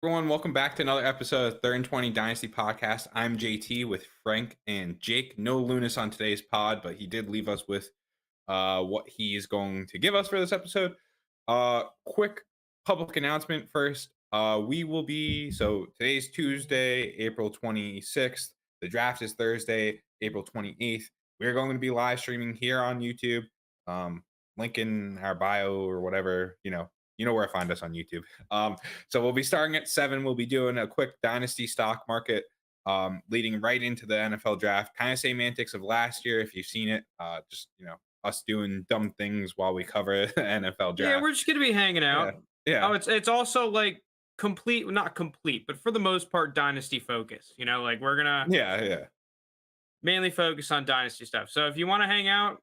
Everyone, welcome back to another episode of 3rd and 20 Dynasty Podcast. I'm JT with Frank and Jake. No Lounis on today's pod, but he did leave us with what he is going to give us for this episode. Quick public announcement first. Today's Tuesday, April 26th. The draft is Thursday, April 28th. We're going to be live streaming here on YouTube. Link in our bio or whatever, you know where to find us on YouTube. So we'll be starting at 7. We'll be doing a quick dynasty stock market, leading right into the NFL draft. Kind of same antics of last year. If you've seen it, us doing dumb things while we cover the NFL draft. Yeah, we're just gonna be hanging out. Yeah. Oh, it's also like not complete, but for the most part, dynasty focus. Like we're gonna Yeah. mainly focus on dynasty stuff. So if you want to hang out,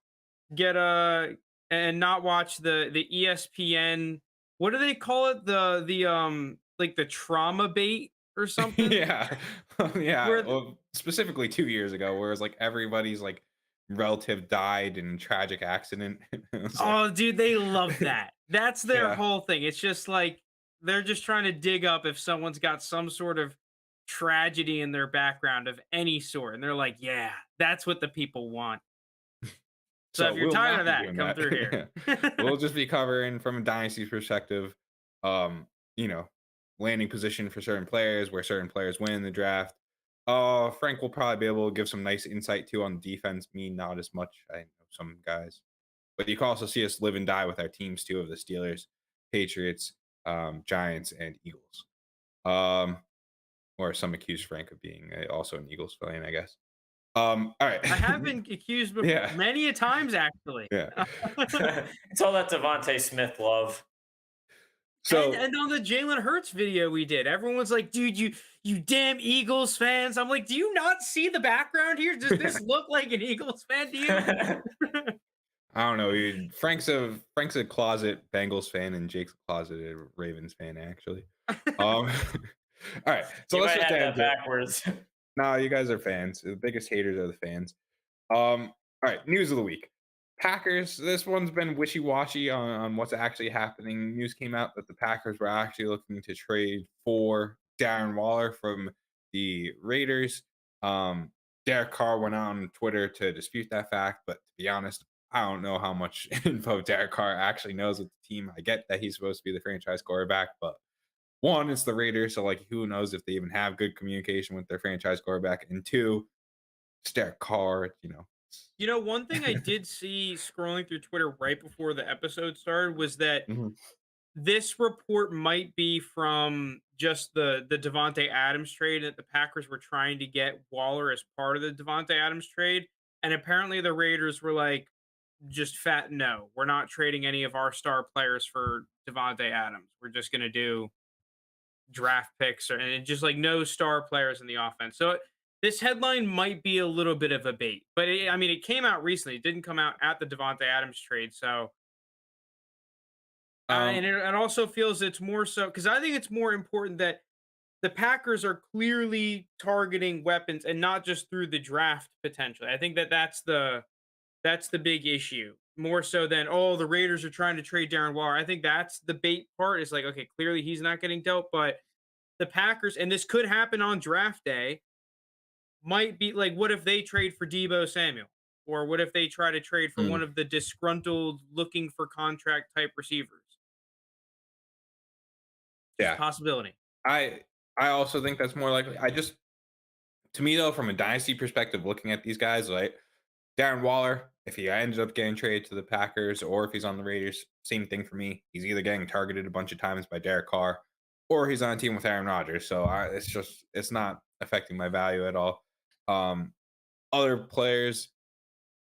get and not watch the ESPN. What do they call it? The like the trauma bait or something. Yeah. Yeah. Where Well, specifically 2 years ago, where it's like everybody's like relative died in a tragic accident. It was like, Oh, dude, they love that. That's their yeah. whole thing. It's just like they're just trying to dig up if someone's got some sort of tragedy in their background of any sort. And they're like, yeah, that's what the people want. So So if you're we'll tired not of be that, doing come through that. here. We'll just be covering from a dynasty perspective, um, you know, landing position for certain players, where certain players win in the draft. Frank will probably be able to give some nice insight too on defense. Me, not as much. I know some guys, but you can also see us live and die with our teams too of the Steelers, Patriots, Giants, and Eagles. Um, or some accuse Frank of being also an Eagles fan, I guess. All right. I have been accused before, Yeah. many a times, actually. Yeah. It's all that Devontae Smith love. So And on the Jalen Hurts video we did, everyone was like, dude, you damn Eagles fans. I'm like, do you not see the background here? Does this look like an Eagles fan to you? I don't know. Frank's a closet Bengals fan, and Jake's a closeted Ravens fan, actually. All right. So You let's might just have get that into it. backwards. No, you guys are fans. The biggest haters are the fans. All right. News of the week. Packers. This one's been wishy-washy on what's actually happening. News came out that the Packers were actually looking to trade for Darren Waller from the Raiders. Derek Carr went out on Twitter to dispute that fact, but to be honest, I don't know how much info Derek Carr actually knows with the team. I get that he's supposed to be the franchise quarterback, but one, it's the Raiders, so like who knows if they even have good communication with their franchise quarterback, and two, it's Derek Carr. One thing I did see scrolling through Twitter right before the episode started was that Mhm. this report might be from just the Devonte Adams trade, that the Packers were trying to get Waller as part of the Devonte Adams trade, and apparently the Raiders were like, just fat no, we're not trading any of our star players for Devonte Adams. We're just gonna do draft picks and just like no star players in the offense. So this headline might be a little bit of a bait, but it came out recently. It didn't come out at the Devonte Adams trade, so Um, and it also feels it's more so because I think it's more important that the Packers are clearly targeting weapons and not just through the draft potentially. I think that's the big issue more so than the Raiders are trying to trade Darren Waller. I think that's the bait part. Is like, okay, clearly he's not getting dealt, but the Packers, and this could happen on draft day, might be like, what if they trade for Deebo Samuel? Or what if they try to trade for mm, one of the disgruntled looking for contract type receivers? Just a yeah, possibility. I I also think that's more likely. To me though, from a dynasty perspective, looking at these guys, right? Darren Waller, if he ended up getting traded to the Packers or if he's on the Raiders, same thing for me. He's either getting targeted a bunch of times by Derek Carr or he's on a team with Aaron Rodgers. So it's not affecting my value at all. Um, Other players,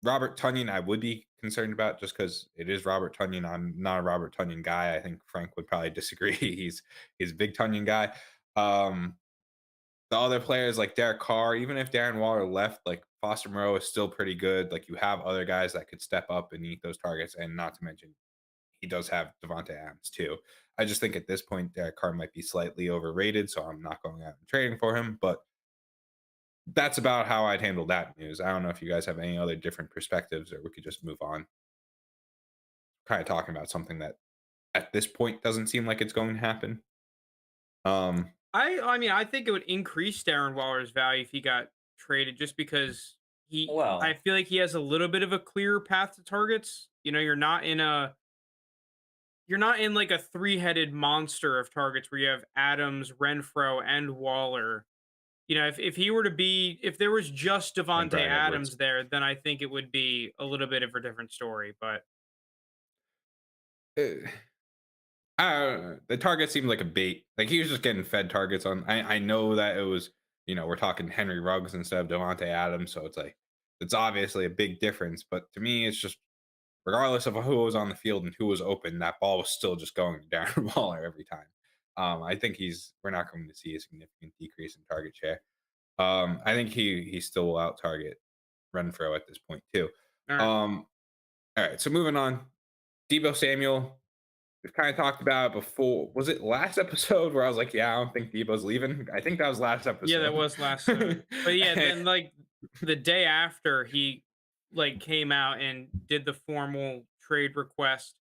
Robert Tunyon, I would be concerned about just because it is Robert Tunyon. I'm not a Robert Tunyon guy. I think Frank would probably disagree. He's a big Tunyon guy. Um, the other players like Derek Carr, even if Darren Waller left, like Foster Moreau is still pretty good. Like you have other guys that could step up and eat those targets, and not to mention he does have Devonte Adams too. I just think at this point Derek Carr might be slightly overrated, so I'm not going out and trading for him. But that's about how I'd handle that news. I don't know if you guys have any other different perspectives, or we could just move on. Kind of talking about something that at this point doesn't seem like it's going to happen. I mean, I think it would increase Darren Waller's value if he got traded, just because I Well, feel like he has a little bit of a clearer path to targets. You know, you're not in like a three-headed monster of targets where you have Adams, Renfro, and Waller. You know, if there was just And Devonte Brad Edwards. Adams there, then I think it would be a little bit of a different story. But Uh, the target seemed like a bait. Like he was just getting fed targets on. I know that it was, we're talking Henry Ruggs instead of Devontae Adams, so it's like it's obviously a big difference. But to me, it's just regardless of who was on the field and who was open, that ball was still just going to Darren Waller every time. I think we're not going to see a significant decrease in target share. I think he still will out target Renfro at this point too. all right. All right, so moving on, Deebo Samuel. We've kind of talked about it before. Was it last episode where I was like, "Yeah, I don't think Debo's leaving"? I think that was last episode. Yeah, that was last time. But yeah, then like the day after he like came out and did the formal trade request.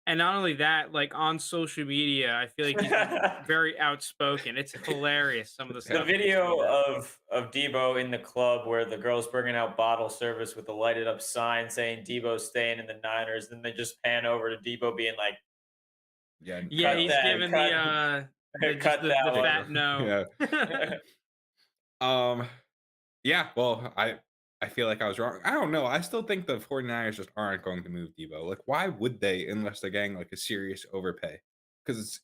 And not only that, like on social media, I feel like he's very outspoken. It's hilarious some of the the stuff. he video tweeted. of Deebo in the club where the girl's bringing out bottle service with a lighted up sign saying Deebo's staying in the Niners, then they just pan over to Deebo being like, Yeah, Yeah, cut he's that, given cut, cut the that one. fat no. yeah. Yeah, well, I feel like I was wrong. I don't know. I still think the 49ers just aren't going to move Debo. Like, why would they unless they're getting like a serious overpay? Because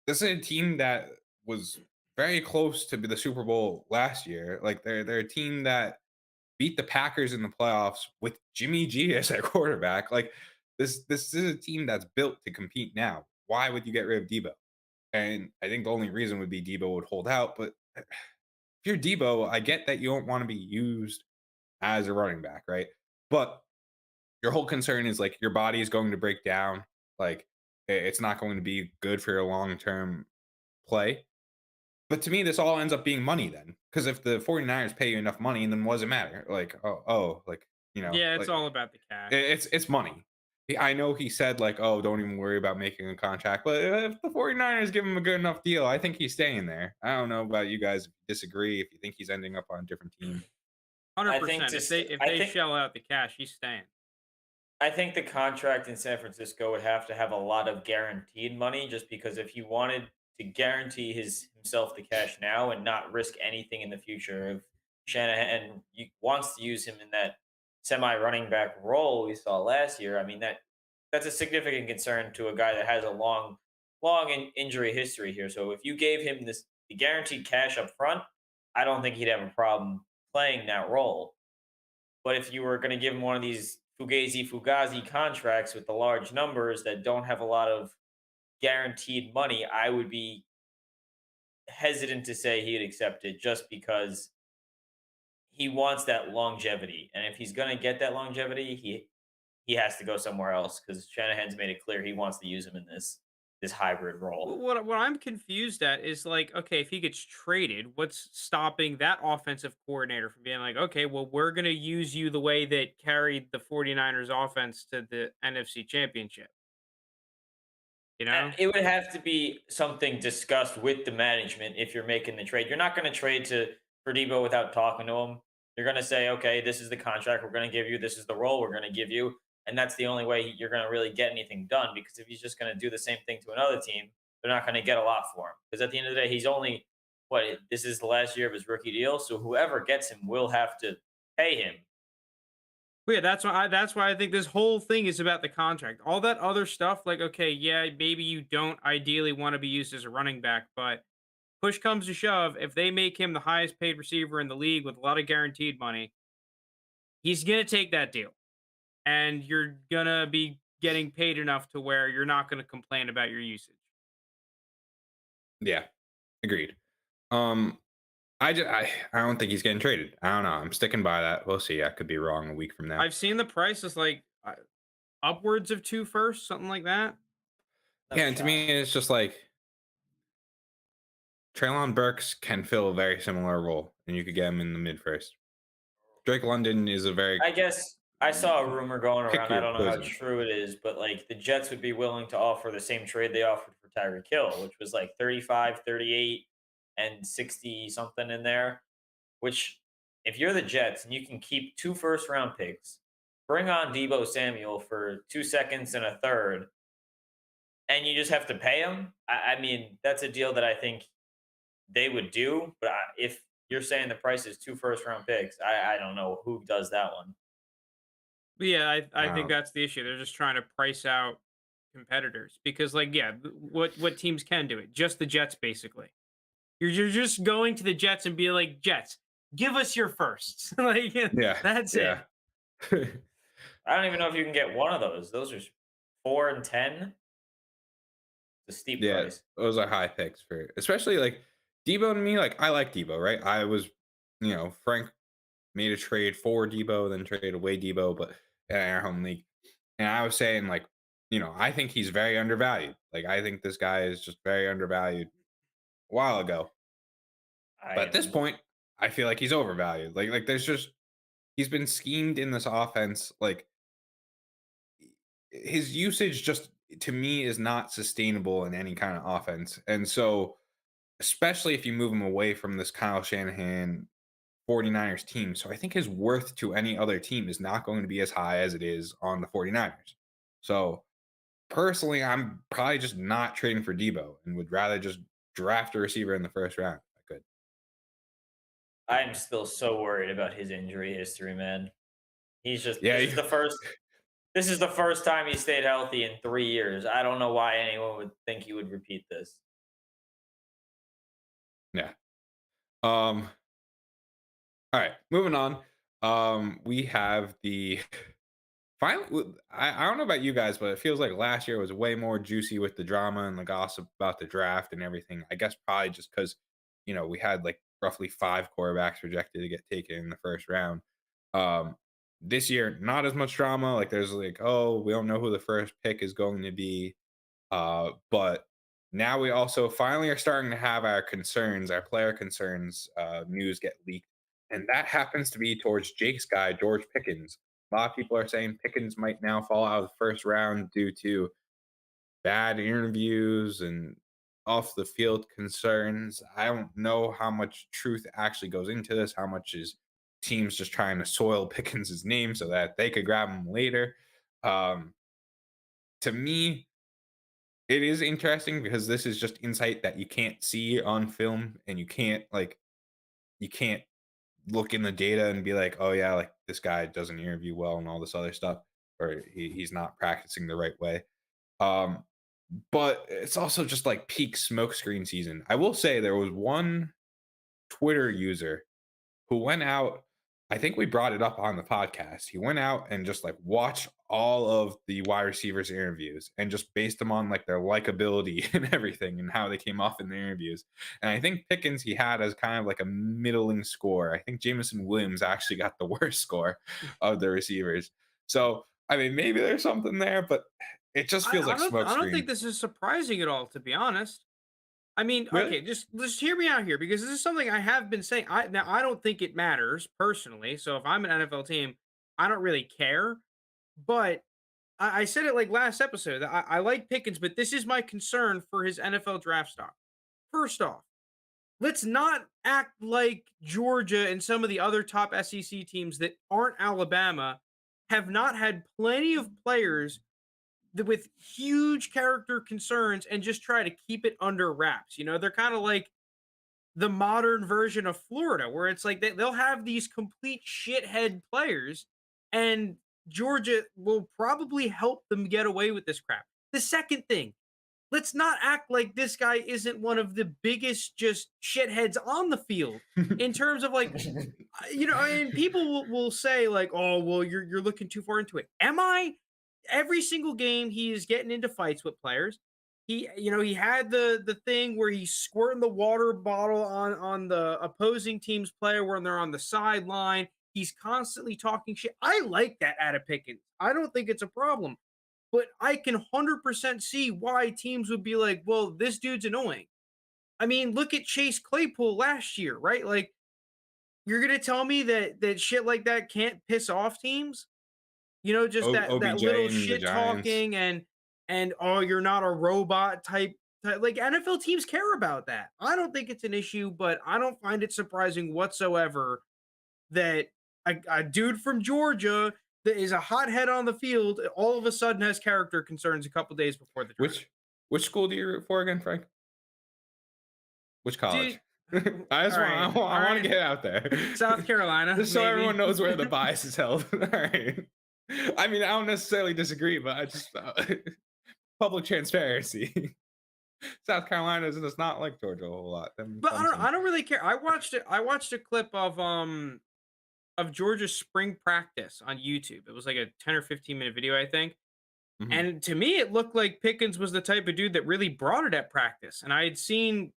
this is a team that was very close to the Super Bowl last year. Like they're a team that beat the Packers in the playoffs with Jimmy G as their quarterback. Like this is a team that's built to compete now. Why would you get rid of Debo? And I think the only reason would be Debo would hold out. But if you're Debo, I get that you don't want to be used as a running back, right? But your whole concern is like your body is going to break down. Like it's not going to be good for your long term play. But to me, this all ends up being money then. Because if the 49ers pay you enough money, then what does it matter? Like, like, Yeah, it's like all about the cash. it's money. I know he said like, oh, don't even worry about making a contract. But if the 49ers give him a good enough deal, I think he's staying there. I don't know about you guys if you disagree, if you think he's ending up on a different team. 100%. If they shell out the cash, he's staying. I think the contract in San Francisco would have to have a lot of guaranteed money, just because if he wanted to guarantee himself the cash now and not risk anything in the future, if Shanahan wants to use him in that semi running back role we saw last year, I mean that's a significant concern to a guy that has a long injury history here. So if you gave him the guaranteed cash up front, I don't think he'd have a problem playing that role. But if you were going to give him one of these Fugazi contracts with the large numbers that don't have a lot of guaranteed money, I would be hesitant to say he'd accept it, just because he wants that longevity. And if he's going to get that longevity, he has to go somewhere else, because Shanahan's made it clear he wants to use him in this hybrid role. What I'm confused at is like, okay, if he gets traded, what's stopping that offensive coordinator from being like, okay, well, we're going to use you the way that carried the 49ers offense to the NFC Championship? You know? It would have to be something discussed with the management if you're making the trade. You're not going to trade for Debo without talking to him. You're going to say, okay, this is the contract we're going to give you. This is the role we're going to give you. And that's the only way you're going to really get anything done. Because if he's just going to do the same thing to another team, they're not going to get a lot for him. Because at the end of the day, he's only, this is the last year of his rookie deal. So whoever gets him will have to pay him. Well, yeah, that's why I think this whole thing is about the contract. All that other stuff, like, okay, yeah, maybe you don't ideally want to be used as a running back, but push comes to shove, if they make him the highest paid receiver in the league with a lot of guaranteed money, he's gonna take that deal. And you're gonna be getting paid enough to where you're not gonna complain about your usage. Yeah, agreed. I don't think he's getting traded. I don't know. I'm sticking by that. We'll see. I could be wrong a week from now. I've seen the prices like upwards of 2 firsts, something like that. Yeah, and to me, it's just like Traylon Burks can fill a very similar role, and you could get him in the mid first. Drake London is a very I guess I saw a rumor going pick around. I your don't know how poison. true it is, but like the Jets would be willing to offer the same trade they offered for Tyreek Hill, which was like 35, 38, and 60 something in there, which if you're the Jets and you can keep 2 first round picks, bring on Deebo Samuel for 2 seconds and a third, and you just have to pay him. I mean, that's a deal that I think they would do. But if you're saying the price is 2 first round picks, I don't know who does that one. But yeah, I think Um, that's the issue. They're just trying to price out competitors because, like, yeah, what teams can do it? Just the Jets, basically. You're just going to the Jets and be like, Jets, give us your firsts. Like, yeah, that's it. yeah. I don't even know if you can get one of those. Those are 4 and 10. It's a steep Yeah, price. those are high picks for especially like Debo to me. Like I like Debo, right? I was, Frank made a trade for Debo, then traded away Debo, but in our home league, and I was saying like, I think he's very undervalued. Like I think this guy is just very undervalued a while ago, but I at this point, I feel like he's overvalued. Like there's just he's been schemed in this offense. Like his usage just to me is not sustainable in any kind of offense, and so especially if you move him away from this Kyle Shanahan 49ers team. So I think his worth to any other team is not going to be as high as it is on the 49ers. So personally, I'm probably just not trading for Debo and would rather just draft a receiver in the first round if I could. I'm still so worried about his injury history, man. He's just Yeah, this is the first time he stayed healthy in 3 years. I don't know why anyone would think he would repeat this. yeah. Um. All right, moving on. We have the finally. I don't know about you guys, but it feels like last year was way more juicy with the drama and the gossip about the draft and everything. I guess probably just because we had like roughly 5 quarterbacks projected to get taken in the first round. Um, this year, not as much drama. Like there's like, oh, we don't know who the first pick is going to be. But now we also finally are starting to have our concerns, our player concerns, news get leaked. And that happens to be towards Jake's guy, George Pickens. A lot of people are saying Pickens might now fall out of the first round due to bad interviews and off the field concerns. I don't know how much truth actually goes into this, how much is teams just trying to soil Pickens' name so that they could grab him later. Um, to me, it is interesting because this is just insight that you can't see on film and you can't look in the data and be like, oh yeah, like this guy doesn't interview well and all this other stuff, or he's not practicing the right way. Um, but it's also just like peak smokescreen season. I will say there was one Twitter user who went out. I think we brought it up on the podcast. He went out and just like watched all of the wide receivers interviews and just based them on like their likability and everything and how they came off in the interviews. And I think Pickens he had as kind of like a middling score. I think Jameson Williams actually got the worst score of the receivers. So I mean, maybe there's something there, but it just feels like I don't think smokescreen. this is surprising at all, to be honest. I mean, Really? okay, just hear me out here because this is something I have been saying. I don't think it matters personally. So if I'm an NFL team, I don't really care. But I said it like last episode. I like Pickens, but this is my concern for his NFL draft stock. First off, let's not act like Georgia and some of the other top SEC teams that aren't Alabama have not had plenty of players with huge character concerns and just try to keep it under wraps. You know, they're kind of like the modern version of Florida, where it's like they'll have these complete shithead players, and Georgia will probably help them get away with this crap. The second thing, let's not act like this guy isn't one of the biggest just shitheads on the field in terms of like, and people will say like, oh, well, you're looking too far into it. Am I? Every single game he is getting into fights with players. He had the thing where he's squirting the water bottle on the opposing team's player when they're on the sideline. He's constantly talking shit. I like that out of Pickens. I don't think it's a problem, but I can 100% see why teams would be like, well, this dude's annoying. I mean, look at Chase Claypool last year, right? Like, you're gonna tell me that shit like that can't piss off teams? Just that OBJ little and the shit Giants. talking and oh, you're not a robot type Like NFL teams care about that. I don't think it's an issue, but I don't find it surprising whatsoever that a dude from Georgia that is a hothead on the field all of a sudden has character concerns a couple days before the draft. Which school do you root for again, Frank? Which college? Dude, I just all want, right, I want, all I want right. to get out there. South Carolina, Just so maybe. everyone knows where the bias is held. All right. I mean, I don't necessarily disagree, but I just public transparency. South Carolina does not like Georgia a whole lot. Them But Clemson. I don't really care. I watched it. I watched a clip of Georgia's spring practice on YouTube. It was like a 10 or 15-minute video, I think. Mhm. And to me, it looked like Pickens was the type of dude that really brought it at practice. And I had seen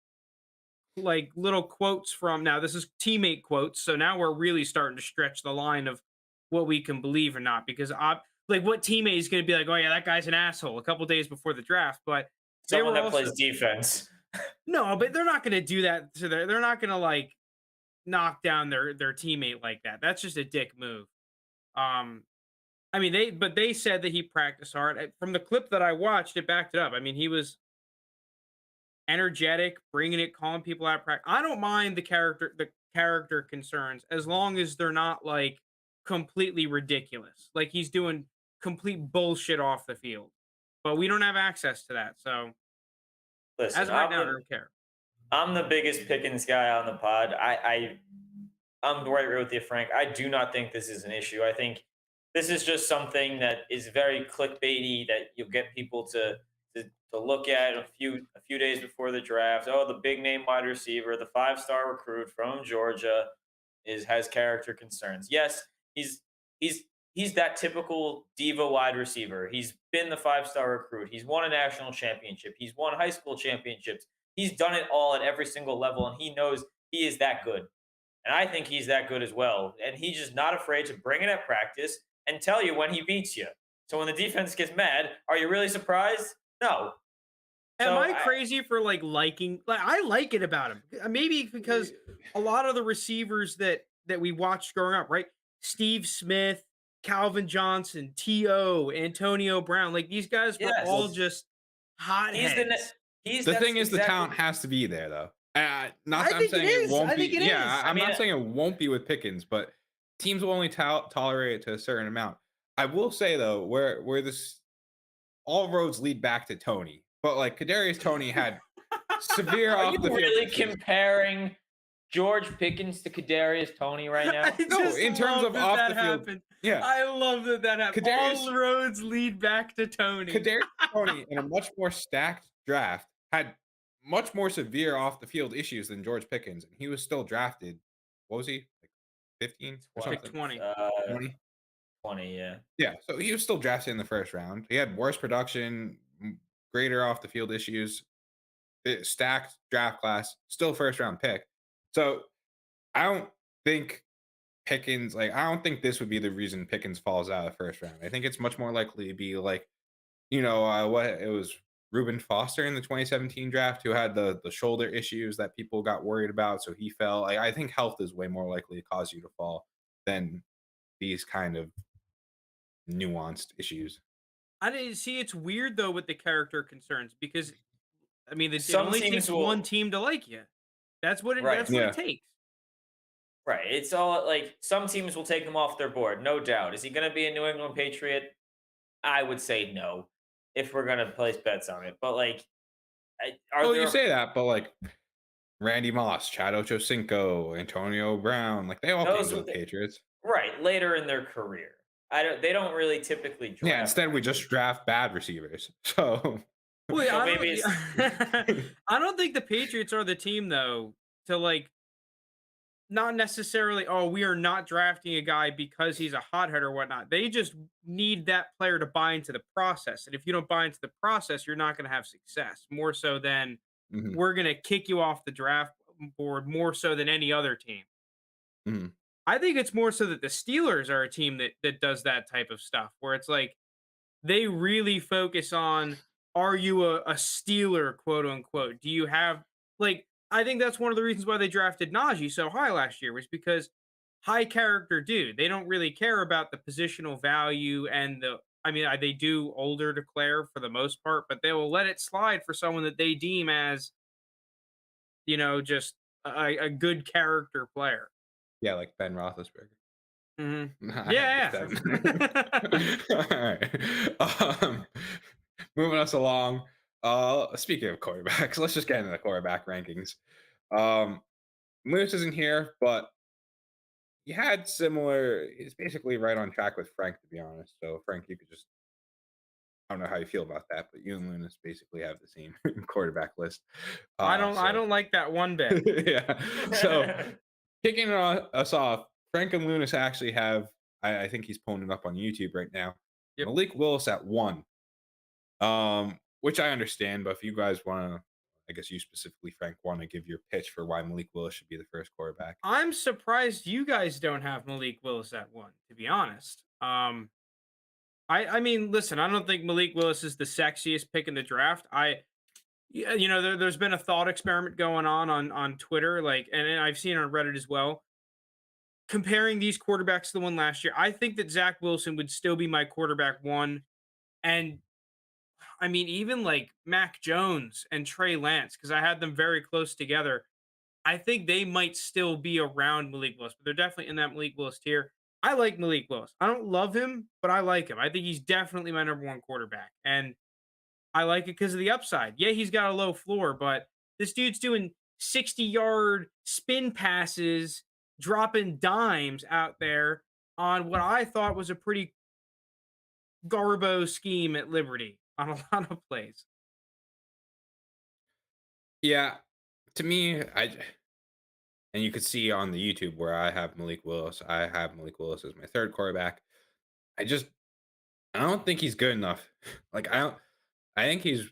like little quotes from, now this is teammate quotes. So now we're really starting to stretch the line of what we can believe or not. Because like what teammate is going to be like, oh yeah, that guy's an asshole a couple days before the draft. But Someone that plays defense. no, but they're not going to do that to they're not going to like knock down their teammate like that. That's just a dick move. I mean, they said that he practiced hard. From the clip that I watched, it backed it up. I mean, he was energetic, bringing it, calling people out. I don't mind the character concerns as long as they're not like completely ridiculous. Like he's doing complete bullshit off the field, but we don't have access to that. So Listen, as of right now, I don't care. I'm the biggest Pickens guy on the pod. I'm right with you, Frank. I do not think this is an issue. I think this is just something that is very clickbaity that you'll get people to look at a few days before the draft. Oh, the big name wide receiver, the 5-star recruit from Georgia has character concerns. Yes, he's that typical diva wide receiver. He's been the 5-star recruit. He's won a national championship. He's won high school championships. He's done it all at every single level, and he knows he is that good. And I think he's that good as well. And he's just not afraid to bring it at practice and tell you when he beats you. So when the defense gets mad, are you really surprised? No. Am I crazy for liking? Like I like it about him. Maybe because a lot of the receivers that we watched growing up, right? Steve Smith, Calvin Johnson, T.O., Antonio Brown, like these guys were all just hot heads. The thing is, the talent has to be there, though. Not that I'm saying it won't be. Yeah, I'm not saying it won't be with Pickens, but teams will only tolerate it to a certain amount. I will say though, where this all roads lead back to Tony, but like Kadarius Toney had severe off the field. Are you really comparing George Pickens to Kadarius Toney right now? No, in terms of off the field. Happened. Yeah, I love that happened. All roads lead back to Tony. Kadarius Toney in a much more stacked draft had much more severe off the field issues than George Pickens, and he was still drafted. What was he, like 15 or something? 20. 20, yeah. Yeah, so he was still drafted in the first round. He had worse production, greater off the field issues, stacked draft class, still first round pick. So I don't think Pickens, I don't think this would be the reason Pickens falls out of the first round. I think it's much more likely to be like, what it was Reuben Foster in the 2017 draft who had the shoulder issues that people got worried about. So he fell. I think health is way more likely to cause you to fall than these kind of nuanced issues. I didn't see. It's weird though with the character concerns because, I mean, it Some only teams takes will- one team to like you. That's what it. Right. That's what it takes. Right. It's all like some teams will take him off their board, no doubt. Is he going to be a New England Patriot? I would say no, if we're going to place bets on it. But you say that, but like Randy Moss, Chad Ochocinco, Antonio Brown, they all came to the Patriots. Right, later in their career. They don't really typically draft. Yeah, instead we just draft bad receivers. So Wait, So I maybe don't, I don't think the Patriots are the team though to not necessarily, oh, we are not drafting a guy because he's a hothead or whatnot. They just need that player to buy into the process. And if you don't buy into the process, you're not going to have success. More so than we're going to kick you off the draft board, more so than any other team. Mm-hmm. I think it's more so that the Steelers are a team that does that type of stuff, where it's like they really focus on, are you a Steeler, quote unquote? Do you have, I think that's one of the reasons why they drafted Najee so high last year was because high character dude. They don't really care about the positional value and I mean, they do older declare for the most part, but they will let it slide for someone that they deem as, just a good character player. Yeah, like Ben Roethlisberger. I had Yeah, to yeah. get that. All right. Moving us along. Speaking of quarterbacks, let's just get into the quarterback rankings. Moose isn't here, but he had similar. He's basically right on track with Frank, to be honest. So Frank, you could just. I don't know how you feel about that, but you and Lunas basically have the same quarterback list. I don't like that one bit. Yeah. So kicking us off, Frank and Lunas actually have. I think he's pulling it up on YouTube right now. Yep. Malik Willis at 1, which I understand. But if you guys want to, I guess you specifically, Frank, want to give your pitch for why Malik Willis should be the first quarterback. I'm surprised you guys don't have Malik Willis at 1, to be honest. I mean, listen, I don't think Malik Willis is the sexiest pick in the draft. There's been a thought experiment going on Twitter, like, and I've seen on Reddit as well, comparing these quarterbacks to the one last year. I think that Zach Wilson would still be my quarterback 1, and I mean, even like Mac Jones and Trey Lance, because I had them very close together. I think they might still be around Malik Willis, but they're definitely in that Malik Willis tier. I like Malik Willis. I don't love him, but I like him. I think he's definitely my number 1 quarterback. And I like it because of the upside. Yeah, he's got a low floor, but this dude's doing 60-yard spin passes, dropping dimes out there on what I thought was a pretty garbo scheme at Liberty on a lot of plays. Yeah, to me, and you could see on the YouTube where I have Malik Willis. I have Malik Willis as my 3rd quarterback. I don't think he's good enough. Like I think he's,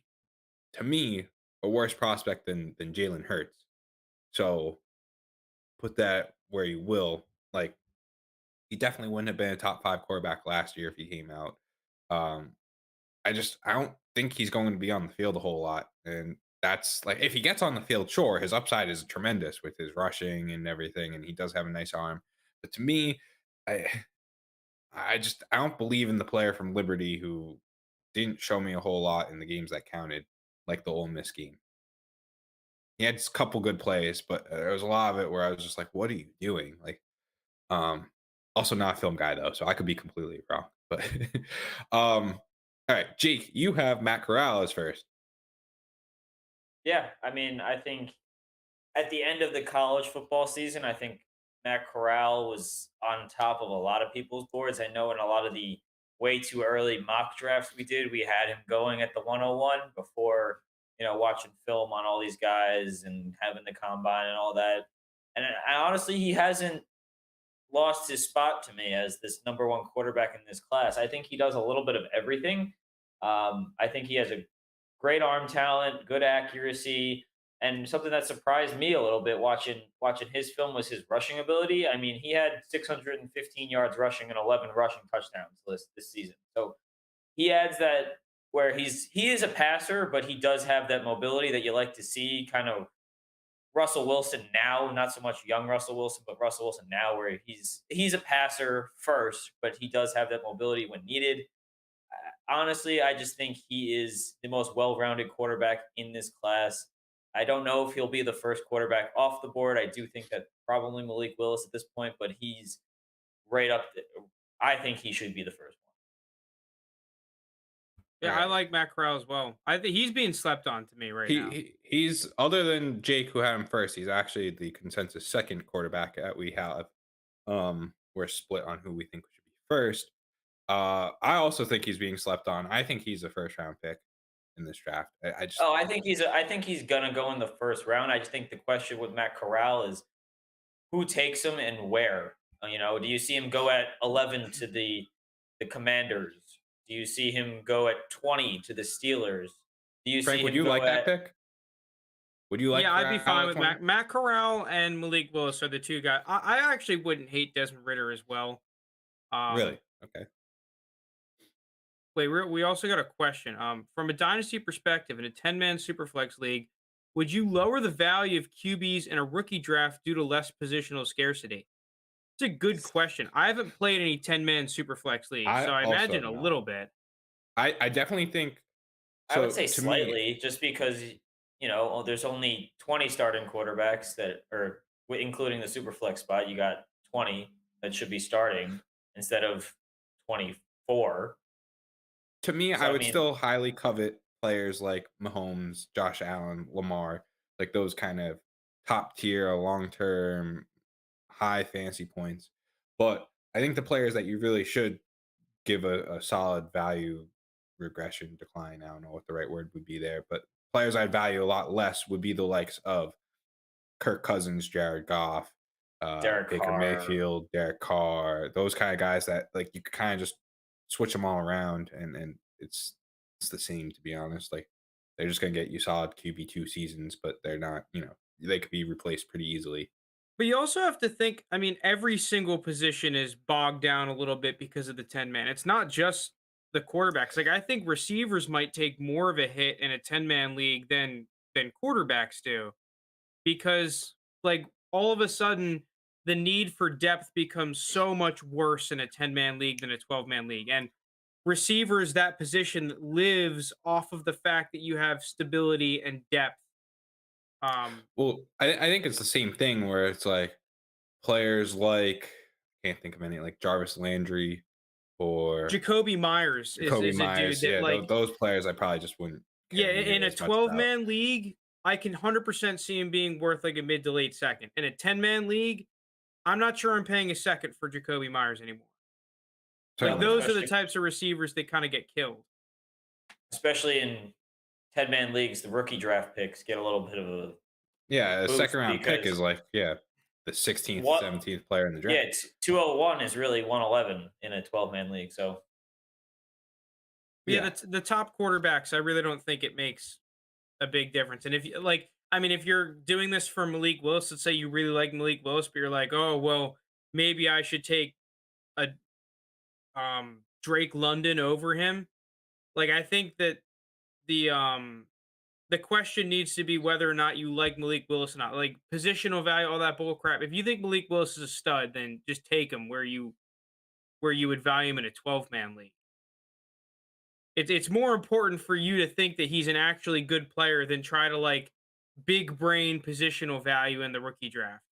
to me, a worse prospect than Jalen Hurts. So put that where you will. Like, he definitely wouldn't have been a top 5 quarterback last year if he came out. Um, I don't think he's going to be on the field a whole lot. And that's like, if he gets on the field, sure, his upside is tremendous with his rushing and everything, and he does have a nice arm. But to me, I I don't believe in the player from Liberty who didn't show me a whole lot in the games that counted, like the Ole Miss game. He had a couple good plays, but there was a lot of it where I was just like, "What are you doing?" Like, also not a film guy though, so I could be completely wrong. But, all right, Jake, you have Matt Corral as first. Yeah, I mean, I think at the end of the college football season, I think Matt Corral was on top of a lot of people's boards. I know in a lot of the way too early mock drafts we did, we had him going at the 101 before, watching film on all these guys and having the combine and all that. And honestly, he hasn't lost his spot to me as this number 1 quarterback in this class. I think he does a little bit of everything. I think he has a great arm talent, good accuracy, and something that surprised me a little bit watching his film was his rushing ability. I mean, he had 615 yards rushing and 11 rushing touchdowns this season. So he adds that where he is a passer, but he does have that mobility that you like to see, kind of Russell Wilson now, not so much young Russell Wilson, but Russell Wilson now, where he's a passer first, but he does have that mobility when needed. Honestly, I just think he is the most well-rounded quarterback in this class. I don't know if he'll be the first quarterback off the board. I do think that probably Malik Willis at this point, but he's right up there. I think he should be the first one. Yeah, Right. I like Matt Corral as well. I think he's being slept on to me right now. He's, other than Jake, who had him first, he's actually the consensus 2nd quarterback that we have. We're split on who we think should be first. I also think he's being slept on. I think he's a 1st-round pick in this draft. I think he's gonna go in the 1st round. I just think the question with Matt Corral is who takes him and where. Do you see him go at 11 to the Commanders? Do you see him go at 20 to the Steelers? Do you Frank, see would him you go like that at pick? Would you like? Yeah, I'd be Corral fine at with 20? Matt Corral and Malik Willis are the 2 guys. I actually wouldn't hate Desmond Ritter as well. Really? Okay. Wait, we also got a question. From a dynasty perspective, in a 10-man superflex league, would you lower the value of QBs in a rookie draft due to less positional scarcity? It's a good question. I haven't played any 10-man superflex leagues, I so I also imagine have a not. little bit. I definitely think I would so. say To me, slightly, just because there's only 20 starting quarterbacks that are including the super flex spot. You got 20 that should be starting instead of 24. So I I would mean, still highly covet players like Mahomes, Josh Allen, Lamar, like those kind of top tier, long term, high fantasy points. But I think the players that you really should give a solid value regression decline. I don't know what the right word would be there, but players I'd value a lot less would be the likes of Kirk Cousins, Jared Goff, Derek Baker Carr, Mayfield, Derek Carr, those kind of guys that like you could kind of just switch them all around and it's the same to be honest. Like they're just gonna get you solid QB2 seasons, but they're not, they could be replaced pretty easily. But you also have to think, I mean, every single position is bogged down a little bit because of the 10 man. It's not just the quarterbacks. Like I think receivers might take more of a hit in a 10-man league than quarterbacks do because like all of a sudden the need for depth becomes so much worse in a 10-man league than a 12-man league. And receivers, that position lives off of the fact that you have stability and depth. Well, I think it's the same thing where it's like players like can't think of any like Jarvis Landry or Jacoby Myers is Kobe is a dude Myers. that Yeah, like those players I probably just wouldn't yeah, care nearly in a as much about. 12-man league, I can 100% see him being worth like a mid to late second. In a 10-man league, I'm not sure I'm paying a second for Jacoby Myers anymore. Like no, Certainly not. those are the especially types of receivers that kind of get killed. especially in 10-man leagues, the rookie draft picks get a little bit of a Yeah, a boost second round pick is because like, the 16th, what 17th player in the yeah, draft. 201 is really 111 in a 12-man league. So But yeah, Yeah. the top quarterbacks, I really don't think it makes a big difference. And if you like, I mean, if you're doing this for Malik Willis, let's say you really like Malik Willis, but you're like, oh well, maybe I should take a Drake London over him. Like I think that the um the question needs to be whether or not you like Malik Willis or not. Like positional value, all that bull crap. If you think Malik Willis is a stud, then just take him where you would value him in a 12-man league. It's more important for you to think that he's an actually good player than try to like big brain positional value in the rookie draft.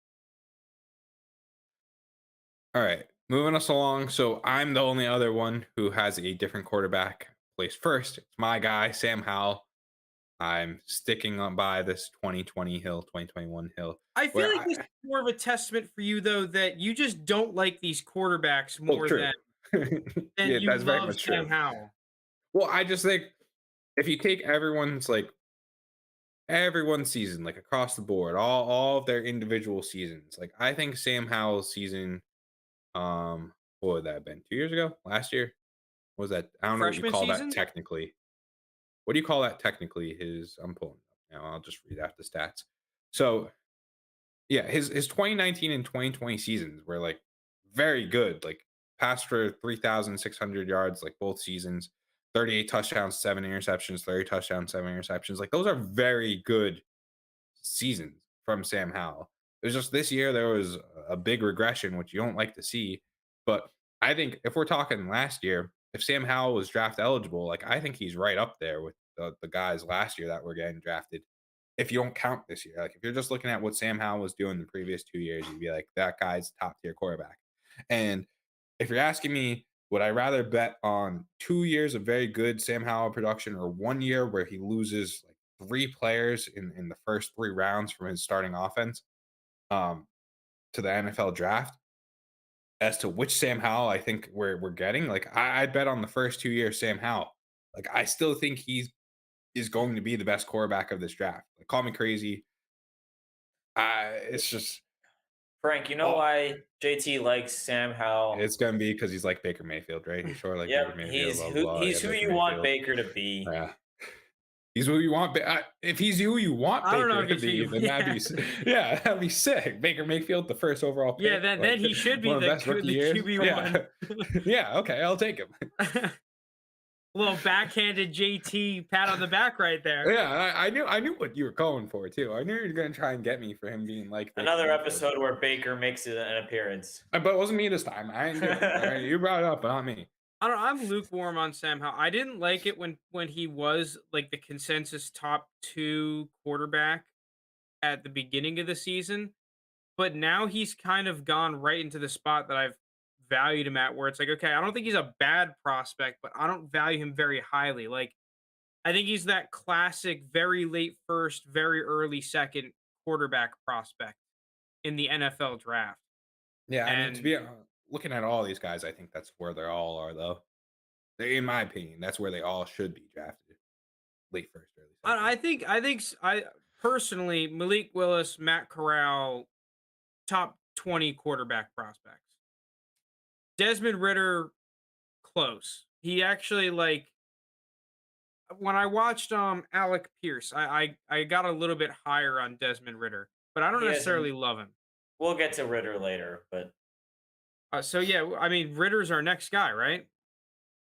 All right. Moving us along. So I'm the only other one who has a different quarterback placed first. It's my guy, Sam Howell. I'm sticking on by this 2020 hill, 2021 hill. I feel Where like this is more of a testament for you though that you just don't like these quarterbacks well, more true. than Yeah, you that's very love much Sam true. Howell. Well, I just think if you take everyone's season, like across the board, all of their individual seasons, like I think Sam Howell's season, what would that have been? 2 years ago? Last year? What was that? I don't know what you Freshman call that season? technically. What do you call that technically? I'm pulling it up now. I'll just read out the stats. So yeah, his 2019 and 2020 seasons were like very good. Like passed for 3,600 yards, like both seasons, 38 touchdowns, 7 interceptions, 30 touchdowns, 7 interceptions. Like those are very good seasons from Sam Howell. It was just this year there was a big regression, which you don't like to see. But I think if we're talking last year, if Sam Howell was draft eligible, like I think he's right up there with the guys last year that were getting drafted. If you don't count this year, like if you're just looking at what Sam Howell was doing the previous 2 years, you'd be like, that guy's top tier quarterback. And if you're asking me, would I rather bet on 2 years of very good Sam Howell production or 1 year where he loses like three players in the first 3 rounds from his starting offense um, to the NFL draft? As to which Sam Howell I think we're getting, like I'd bet on the first 2 years Sam Howell. Like I still think he is going to be the best quarterback of this draft. Like call me crazy. It's just Frank, you know oh, why JT likes Sam Howell? it's gonna be because he's like Baker Mayfield, right? He's sure like Baker Yep, Mayfield, blah blah blah. Yeah, he's who Baker you want Mayfield. Baker to be. Yeah, he's who you want. If he's who you want I don't know Baker if to he's be, you. then yeah, that'd be sick. Baker Mayfield, the first overall pick. Yeah, then he should be one of the the best rookie the years. QB1. Yeah, yeah. Okay, I'll take him. Little backhanded JT pat on the back right there. Yeah, I knew what you were going for too. I knew you were gonna try and get me for him being like Baker Another Mayfield. episode where Baker makes an appearance. But it wasn't me this time. I didn't do it. All right, you brought it up, but not me. I don't. I'm lukewarm on Sam Howell. I didn't like it when he was like the consensus top 2 quarterback at the beginning of the season, but now he's kind of gone right into the spot that I've valued him at, where it's like, okay, I don't think he's a bad prospect, but I don't value him very highly. Like, I think he's that classic, very late first, very early second quarterback prospect in the NFL draft. Yeah, I mean, to And be looking at all these guys, I think that's where they all are, though. In my opinion, that's where they all should be drafted: late first, early second. I personally, Malik Willis, Matt Corral, top 20 quarterback prospects. Desmond Ritter, close. He actually like when I watched Alec Pierce, I got a little bit higher on Desmond Ritter, but I don't He hasn't. necessarily love him. We'll get to Ritter later, but So yeah, I mean Ritter's our next guy, right?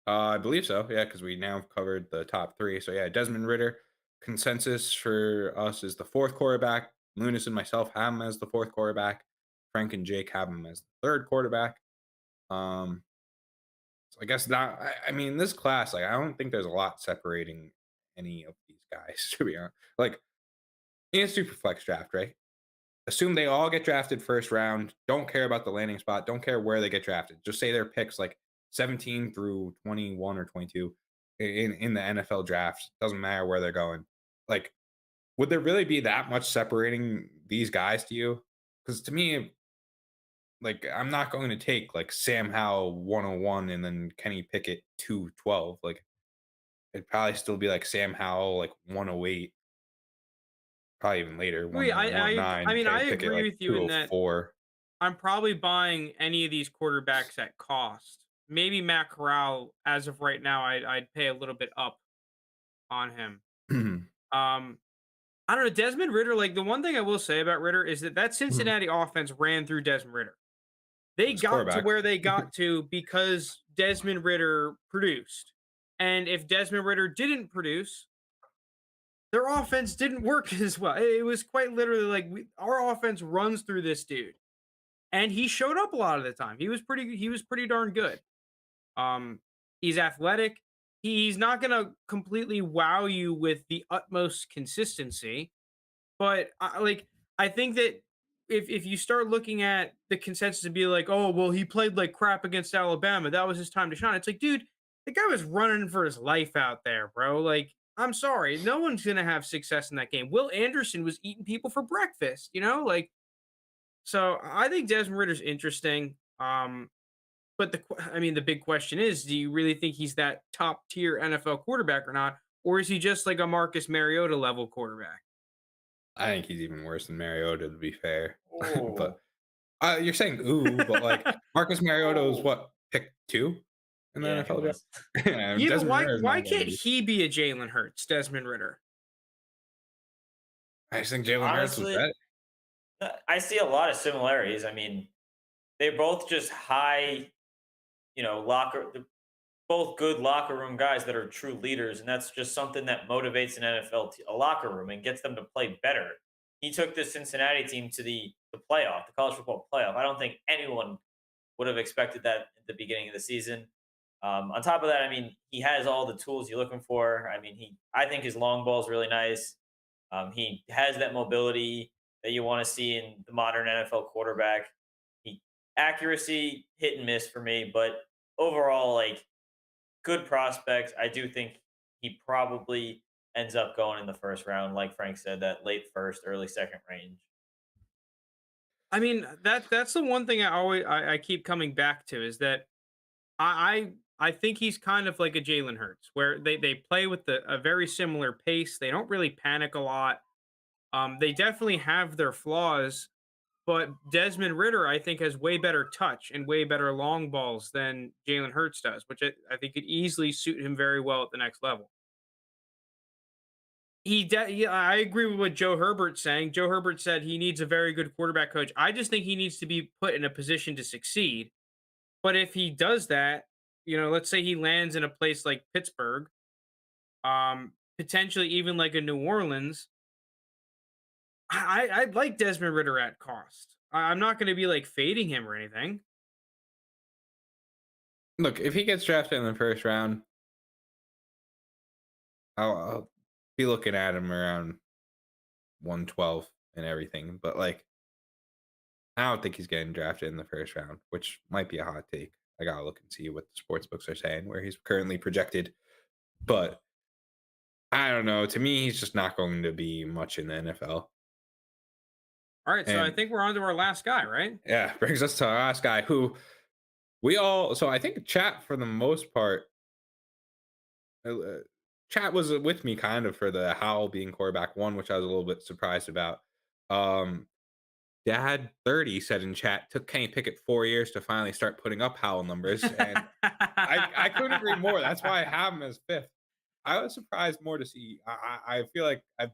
I believe so. Yeah, because we now have covered the top three. So yeah, Desmond Ritter. Consensus for us is the fourth quarterback. Lunis and myself have him as the fourth quarterback. Frank and Jake have him as the third quarterback. Um, so I guess not. I mean, this class, like, I don't think there's a lot separating any of these guys. To be honest, like in a super flex draft, right? Assume they all get drafted first round. Don't care about the landing spot. Don't care where they get drafted. Just say their picks like 17 through 21 or 22 in the NFL draft. Doesn't matter where they're going. Like, would there really be that much separating these guys to you? Because to me, like, I'm not going to take like Sam Howell 101 and then Kenny Pickett 212. Like, it'd probably still be like Sam Howell like 108, probably even later, Wait, I 109, mean I Kenny Pickett agree like with you in that 204. I'm probably buying any of these quarterbacks at cost. Maybe Matt Corral, as of right now, I'd pay a little bit up on him. Um, I don't know. Desmond Ritter, like the one thing I will say about Ritter is that Cincinnati offense ran through Desmond Ritter. They This got to quarterback. where they got to because Desmond Ritter produced. And if Desmond Ritter didn't produce, their offense didn't work as well. It was quite literally like our offense runs through this dude, and he showed up a lot of the time. He was pretty darn good. Um, he's athletic. He's not gonna completely wow you with the utmost consistency, but I think that if you start looking at the consensus and be like, oh well, he played like crap against Alabama, that was his time to shine. It's like, dude, the guy was running for his life out there, bro. Like, I'm sorry, no one's gonna have success in that game. Will Anderson was eating people for breakfast, like. So I think Desmond Ritter's interesting. But I mean, the big question is, do you really think he's that top tier NFL quarterback or not, or is he just like a Marcus Mariota level quarterback? I think he's even worse than Mariota, to be fair. oh, But you're saying ooh, but like Marcus Mariota was oh, what, pick two in the yeah, he NFL draft? was. Yeah, You know, Desmond why Ritter is why not going to can't be. he be a Jalen Hurts, Desmond Ritter? I just think Jalen Hurts was Honestly, better. I see a lot of similarities. I mean, they're both just high, they're both good locker room guys that are true leaders, and that's just something that motivates an a locker room and gets them to play better. He took the Cincinnati team to the playoff, the college football playoff. I don't think anyone would have expected that at the beginning of the season. On top of that, I mean, he has all the tools you're looking for. I mean, I think his long ball is really nice. He has that mobility that you want to see in the modern NFL quarterback. He accuracy hit and miss for me, but overall, like good prospects. I do think he probably ends up going in the first round, like Frank said, that late first, early second range. I mean, that's the one thing I keep coming back to is that I think he's kind of like a Jalen Hurts, where they play with a very similar pace. They don't really panic a lot. They definitely have their flaws, but Desmond Ritter, I think, has way better touch and way better long balls than Jalen Hurts does, which I think could easily suit him very well at the next level. Yeah, I agree with what Joe Herbert's saying. Joe Herbert said he needs a very good quarterback coach. I just think he needs to be put in a position to succeed. But if he does that, let's say he lands in a place like Pittsburgh, potentially even like a New Orleans, I'd like Desmond Ritter at cost. I'm not going to be like fading him or anything. Look, if he gets drafted in the first round, I'll be looking at him around 112 and everything. But like, I don't think he's getting drafted in the first round, which might be a hot take. I gotta look and see what the sports books are saying where he's currently projected. But I don't know. To me, he's just not going to be much in the NFL. All right, so I And think we're on to our last guy, right? yeah, brings us to our last guy who so I think chat for the most part, chat was with me kind of for the Howell being quarterback one, which I was a little bit surprised about. Um, Dad 30 said in chat, took Kenny Pickett 4 years to finally start putting up Howell numbers. And I couldn't agree more. That's why I have him as fifth. I was surprised more to see. I feel like I've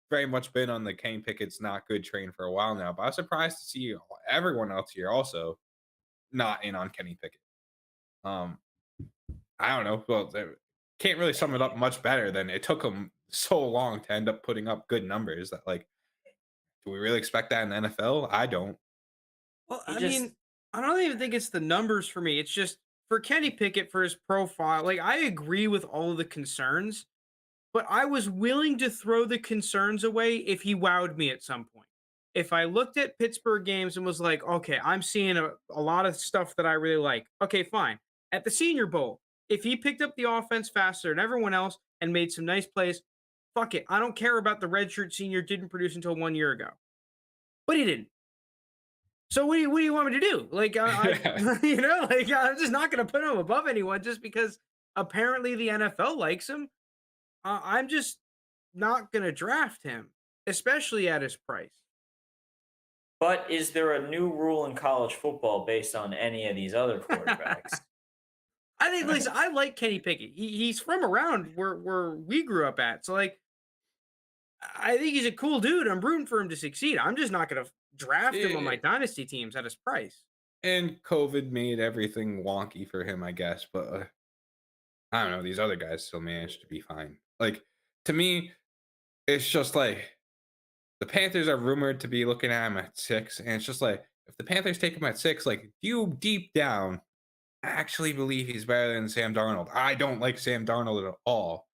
very much been on the Kenny Pickett's not good train for a while now, but I was surprised to see everyone else here also not in on Kenny Pickett. I don't know. Well, can't really sum it up much better than it took him so long to end up putting up good numbers that like, do we really expect that in the NFL? I don't. Well, He I just mean, I don't even think it's the numbers for me. It's just for Kenny Pickett for his profile. Like, I agree with all of the concerns, but I was willing to throw the concerns away if he wowed me at some point. If I looked at Pittsburgh games and was like, okay, I'm seeing a lot of stuff that I really like. Okay, fine. At the Senior Bowl, if he picked up the offense faster than everyone else and made some nice plays, fuck it. I don't care about the redshirt senior didn't produce until 1 year ago. But he didn't. So what do you want me to do? Like, you know, like I'm just not going to put him above anyone just because apparently the NFL likes him. I'm just not going to draft him, especially at his price. But is there a new rule in college football based on any of these other quarterbacks? I think, listen, I like Kenny Pickett. He's from around where we grew up at. So, like, I think he's a cool dude. I'm rooting for him to succeed. I'm just not going to draft him on my Yeah. dynasty teams at his price. And COVID made everything wonky for him, I guess. But I don't know. These other guys still managed to be fine. Like, to me, it's just like the Panthers are rumored to be looking at him at 6. And it's just like, if the Panthers take him at 6, like, do you deep down actually believe he's better than Sam Darnold? I don't like Sam Darnold at all.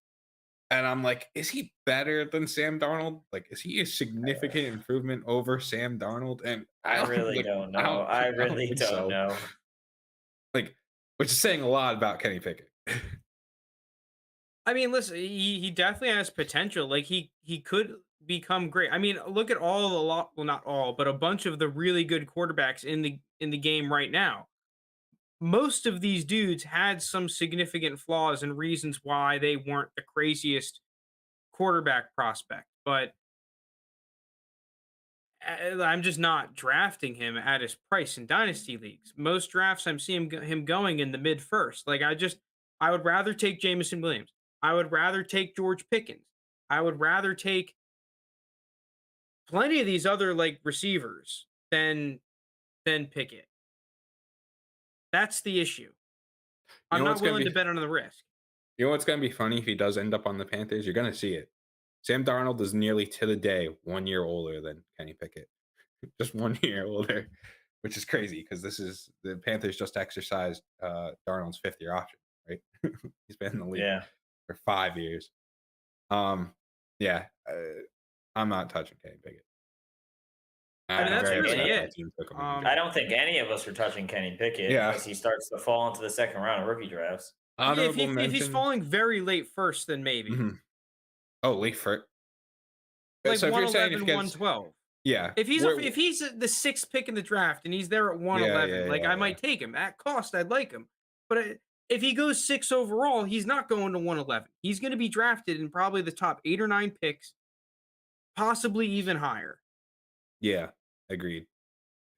And I'm like, is he better than Sam Darnold? Like, is he a significant improvement over Sam Darnold? And I really like, don't know. I I don't really think don't so. know. Like, which is saying a lot about Kenny Pickett. I mean, listen, he definitely has potential. Like he could become great. I mean, look at all the lot, well, not all, but a bunch of the really good quarterbacks in the game right now. Most of these dudes had some significant flaws and reasons why they weren't the craziest quarterback prospect. But I'm just not drafting him at his price in dynasty leagues. Most drafts I'm seeing him going in the mid first. Like I would rather take Jamison Williams. I would rather take George Pickens. I would rather take plenty of these other like receivers than Pickett. That's the issue. You I'm know not what's gonna willing be to bet on the risk. you know what's gonna be funny if he does end up on the Panthers? You're gonna see it. Sam Darnold is nearly to the day 1 year older than Kenny Pickett. Just 1 year older, which is crazy because this is the Panthers just exercised Darnold's 5th-year option, right? He's been in the league Yeah. for 5 years. Yeah, I'm not touching Kenny Pickett. I mean, I'm that's very really upset my it. team took him. I don't think any of us are touching Kenny Pickett Yeah. unless he starts to fall into the second round of rookie drafts. Yeah, Honorable if he's mention. falling very late first, then maybe. Mhm. Oh, Lee Furt. Like So if you're saying 111, if he gets, 112. yeah, If he's the sixth pick in the draft and he's there at 111, like I might take him at cost. I'd like him, but if he goes 6 overall, he's not going to 111. He's going to be drafted in probably the top 8 or 9 picks, possibly even higher. yeah, agreed.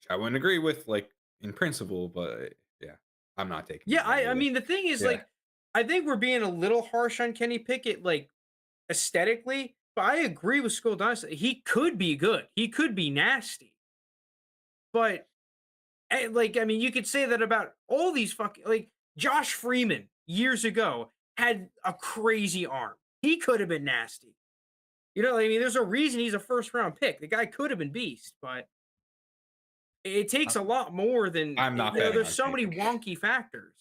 I wouldn't agree with like in principle, but yeah, I'm not taking. Yeah, him I either. mean the thing is Yeah. like I think we're being a little harsh on Kenny Pickett, like aesthetically, but I agree with Skull Dynasty. He could be good. He could be nasty, but like, I mean, you could say that about all these fucking like Josh Freeman years ago had a crazy arm. He could have been nasty. You know, I mean, there's a reason he's a first round pick. The guy could have been beast, but it takes a lot more than I'm not you know, betting there's on so Kenny many Pickett. wonky factors.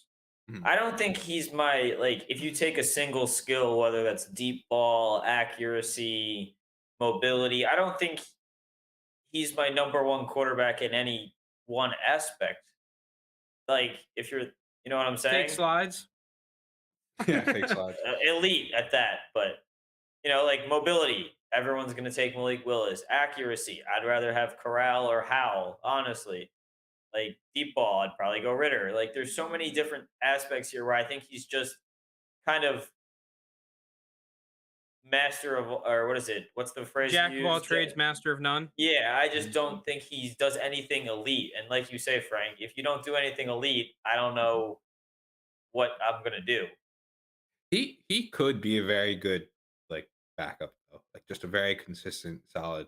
Mhm. I don't think he's my like. If you take a single skill, whether that's deep ball, accuracy, mobility, I don't think he's my number one quarterback in any one aspect. Like, if you're, you know what I'm Fake saying? slides. Yeah, fake slides. Elite at that, but like mobility, everyone's going to take Malik Willis. Accuracy, I'd rather have Corral or Howell, honestly. Like deep ball, I'd probably go Ritter. Like, there's so many different aspects here where I think he's just kind of master of, or what is it? What's the phrase you Jack of all use? trades, master of none. Yeah, I just don't think he does anything elite. And like you say, Frank, if you don't do anything elite, I don't know what I'm gonna do. He could be a very good like backup though, like just a very consistent, solid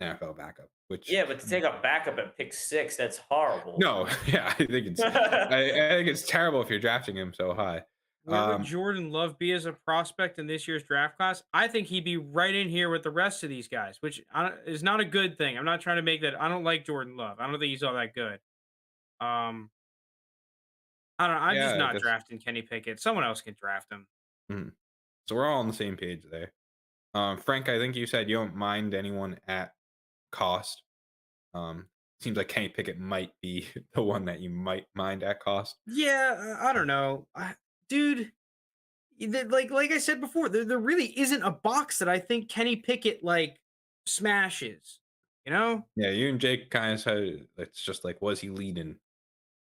NFL backup. Which Yeah, but to take a backup at pick 6, that's horrible. no, yeah, I think it's terrible if you're drafting him so high. Where would Jordan Love be as a prospect in this year's draft class? I think he'd be right in here with the rest of these guys, which is not a good thing. I'm not trying to make that. I don't like Jordan Love. I don't think he's all that good. Um, I don't know. I'm just Yeah, I not guess. drafting Kenny Pickett. Someone else can draft him. Mhm. So we're all on the same page there. Frank, I think you said you don't mind anyone at cost. Seems like Kenny Pickett might be the one that you might mind at cost. Yeah, I don't know, dude. Like I said before, there really isn't a box that I think Kenny Pickett like smashes. You know, Yeah, you and Jake kind of said it's just like, was he leading?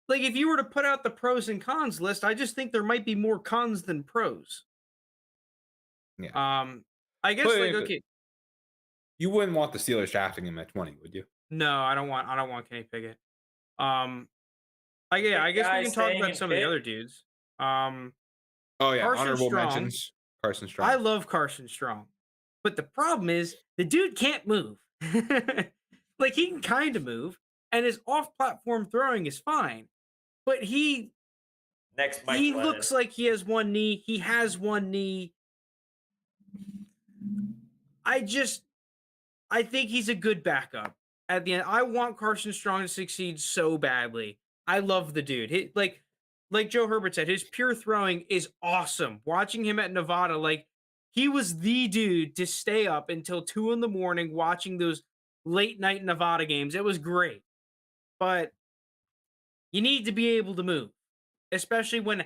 like if you were to put out the pros and cons list, I just think there might be more cons than pros. Yeah, I guess like but okay, you wouldn't want the Steelers drafting him at 20, would you? no, I don't want Kenny Pickett. Um, The I guess we guy can talk staying about in some of the pick. other dudes. Um, Oh yeah, Carson honorable Strong. mentions. Carson I Strong. love Carson Strong, but the problem is the dude can't move. Like he can kind of move, and his off-platform throwing is fine, but Next, Mike he Glennon. looks like he has one knee. He has one knee. I just I think he's a good backup. At the end, I want Carson Strong to succeed so badly. I love the dude. Like Joe Herbert said, his pure throwing is awesome. Watching him at Nevada, like he was the dude to stay up until 2 in the morning watching those late night Nevada games. It was great, but you need to be able to move, especially when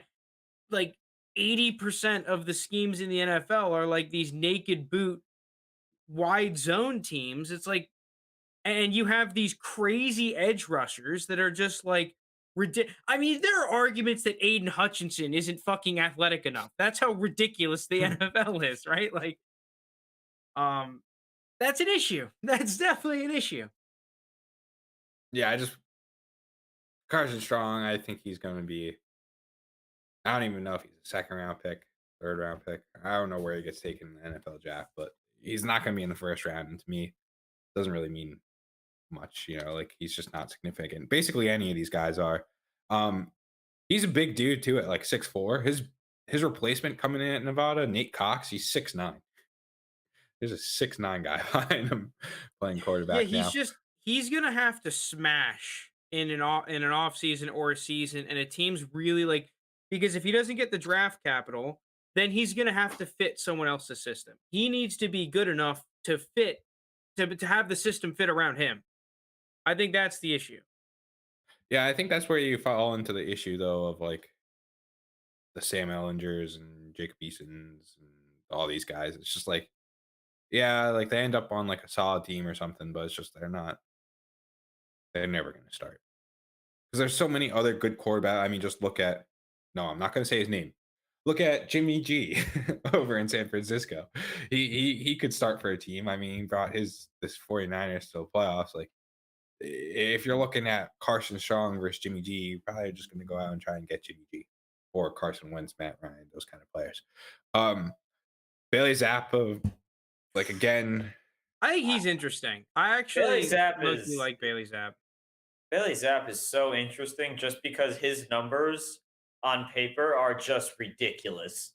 like 80% of the schemes in the NFL are like these naked boot wide zone teams. It's like, and you have these crazy edge rushers that are just like ridiculous. I mean, there are arguments that Aiden Hutchinson isn't fucking athletic enough. That's how ridiculous the NFL is, right? Like, um, that's an issue. That's definitely an issue. Yeah, I just Carson Strong. I think he's going to be. I don't even know if he's a second round pick, third round pick. I don't know where he gets taken in the NFL draft, but he's not going to be in the first round. And to me, doesn't really mean much. Like he's just not significant. Basically, any of these guys are. Um, he's a big dude too at like 6'4". His replacement coming in at Nevada, Nate Cox, he's 6'9". There's a 6'9" guy behind him playing Yeah, quarterback now. he's gonna have to smash in an off season or a season, and a team's really like because if he doesn't get the draft capital, then he's gonna have to fit someone else's system. He needs to be good enough to fit to have the system fit around him. I think that's the issue. Yeah, I think that's where you fall into the issue though of like the Sam Ellingers and Jacob Easons and all these guys. It's just like, yeah, like they end up on like a solid team or something, but it's just they're never going to start because there's so many other good quarterbacks. I mean, just look at no, I'm not going to say his name. Look at Jimmy G over in San Francisco. He could start for a team. I mean, he brought this 49ers to the playoffs. Like if you're looking at Carson Strong versus Jimmy G, you're probably just going to go out and try and get Jimmy G or Carson Wentz, Matt Ryan, those kind of players. Bailey Zappa, like again, I think he's interesting. I Bailey actually Zapp mostly is like Bailey Zapp. Bailey Zapp is so interesting just because his numbers on paper are just ridiculous.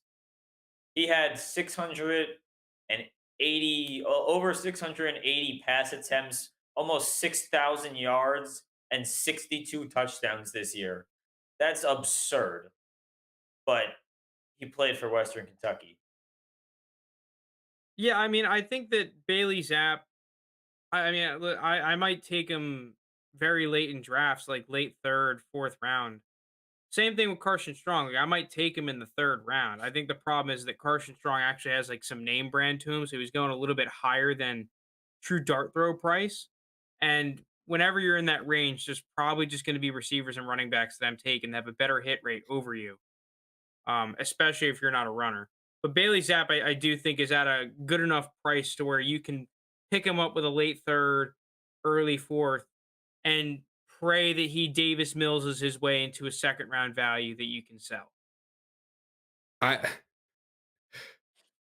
He had 680 over 680 pass attempts, almost 6,000 yards and 62 touchdowns this year. That's absurd. but he played for Western Kentucky. Yeah, I mean, I think that Bailey Zapp. I might take him very late in drafts, like late third, fourth round. Same thing with Carson Strong. Like, I might take him in the third round. I think the problem is that Carson Strong actually has like some name brand to him, so he's going a little bit higher than true dart throw price. And whenever you're in that range, there's probably just going to be receivers and running backs that I'm taking that have a better hit rate over you, especially if you're not a runner. But Bailey Zapp, I do think is at a good enough price to where you can pick him up with a late third, early fourth, and pray that he Davis Mills his way into a second round value that you can sell. I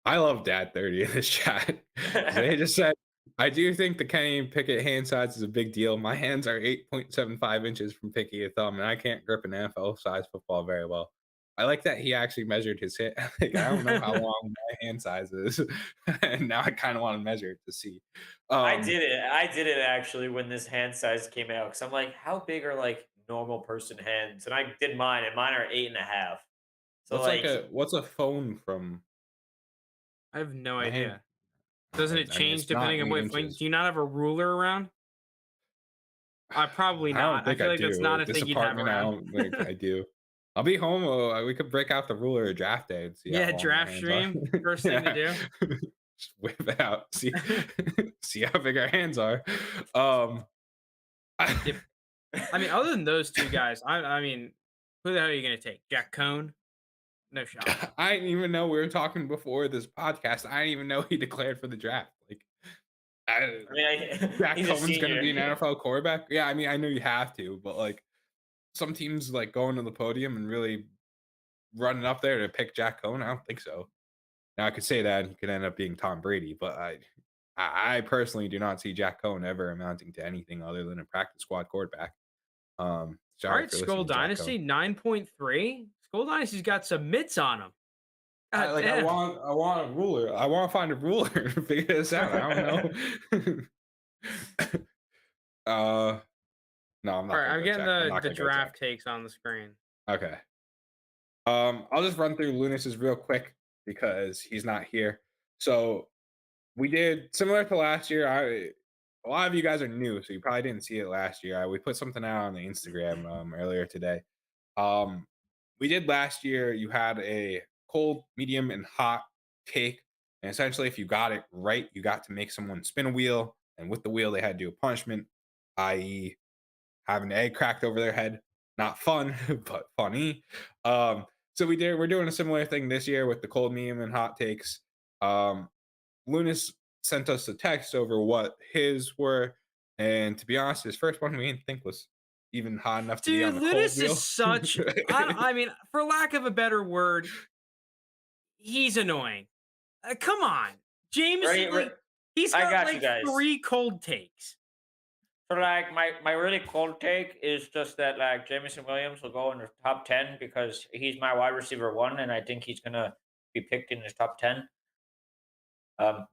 love Dad 30 in this chat. They just said, I do think the Kenny Pickett hand size is a big deal. My hands are 8.75 inches from picky a thumb, and I can't grip an NFL size football very well. I like that he actually measured his hit. Like, I don't know how long my hand size is, and now I kind of want to measure it to see. I did it. I did it actually when this hand size came out because I'm like, how big are like normal person hands? And I did mine, and mine are 8.5. So what's a phone from? I have no My idea. hand, Doesn't it I mean, change it's not depending on 8 what phone? inches. Do you not have a ruler around? Probably I don't not. I think feel I like that's do. not a This thing you'd have apartment, I around. don't think I do. I'll be home. We could break out the ruler at draft day and see how Yeah, long my draft hands are. stream. First thing to do. Just whip it out. See, see how big our hands are. I I mean, other than those two guys, I mean, who the hell are you going to take? Jack Cohn? No shot. I didn't even know we were talking before this podcast. I didn't even know he declared for the draft. Like, I mean, Jack he's a Cohen's going to be an senior. NFL quarterback. Yeah, I mean, I know you have to, but like some teams like going to the podium and really running up there to pick Jack Cohen. I don't think so. Now I could say that he could end up being Tom Brady, but I personally do not see Jack Cohen ever amounting to anything other than a practice squad quarterback. All Sorry right, for Skull listening to Jack Dynasty, Cohen. 9.3. Skull Dynasty's got some mitts on him. I Damn. want a ruler. I want to find a ruler to figure this out. I don't know. No, I'm not. All right, Gonna I'm go getting check. I'm the not the gonna go draft check. takes on the screen. Okay. I'll just run through Lounis's real quick because he's not here. So we did similar to last year. A lot of you guys are new, so you probably didn't see it last year. We put something out on the Instagram earlier today. We did last year. You had a cold, medium, and hot take, and essentially, if you got it right, you got to make someone spin a wheel, and with the wheel, they had to do a punishment, i.e., having an egg cracked over their head. Not fun, but funny. So we're doing a similar thing this year with the cold, medium, and hot takes. Lounis sent us a text over what his were, and to be honest, his first one we didn't think was even hot enough to be on Dude, the cold Ludus wheel. is such. I mean, for lack of a better word, he's annoying. Come on, Jameson. Like, he's got got you like guys. 3 cold takes. So like my really cold take is just that like Jameson Williams will go in the top 10 because he's my wide receiver 1 and I think he's gonna be picked in his top 10.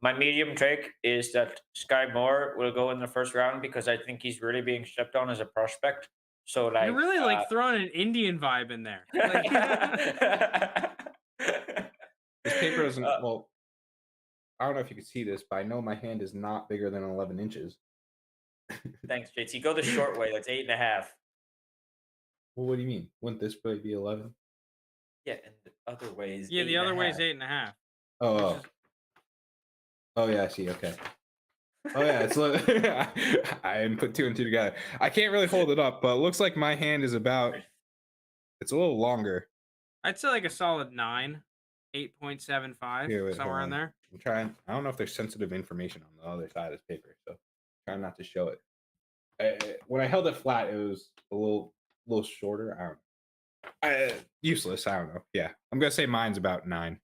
My medium take is that Sky Moore will go in the first round because I think he's really being stepped on as a prospect. So like You're really like throwing an Indian vibe in there. Like, This paper doesn't. Well, I don't know if you can see this, but I know my hand is not bigger than 11 inches. Thanks, JT. Go the short way. That's 8.5. Well, what do you mean? Wouldn't this probably be 11? Yeah, and the other way is yeah, the other way is 8.5. Oh. Oh yeah, I see. Okay. Oh yeah, it's. I didn't put 2 and 2 together. I can't really hold it up, but it looks like my hand is about. It's a little longer. I'd say like a solid 9, 8.75, Here, wait, somewhere hold in on. there. I'm trying. I don't know if there's sensitive information on the other side of this paper, so trying not to show it. When I held it flat, it was a little shorter. I don't know. Useless. I don't know. Yeah, I'm gonna say mine's about 9.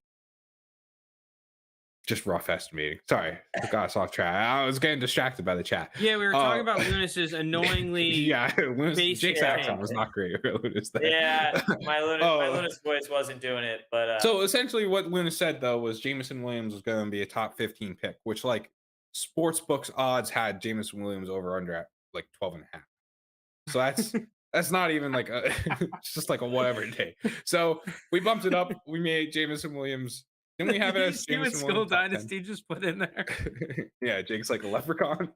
Just rough estimating. Sorry, I got us off track. I was getting distracted by the chat. Yeah, we were talking about Lounis's annoyingly. Yeah, Jake's accent take. was not great. Lounis there. Yeah, my Lounis voice wasn't doing it, but so essentially, what Lounis said though was Jameson Williams was going to be a top 15 pick, which like sports books odds had Jameson Williams over under at like 12.5. So That's not even like a it's just like a whatever day. So we bumped it up. We made Jameson Williams. Didn't we have it You as see what Jameson Skull Williams top 10? Dynasty just put in there? Yeah, Jake's like a leprechaun.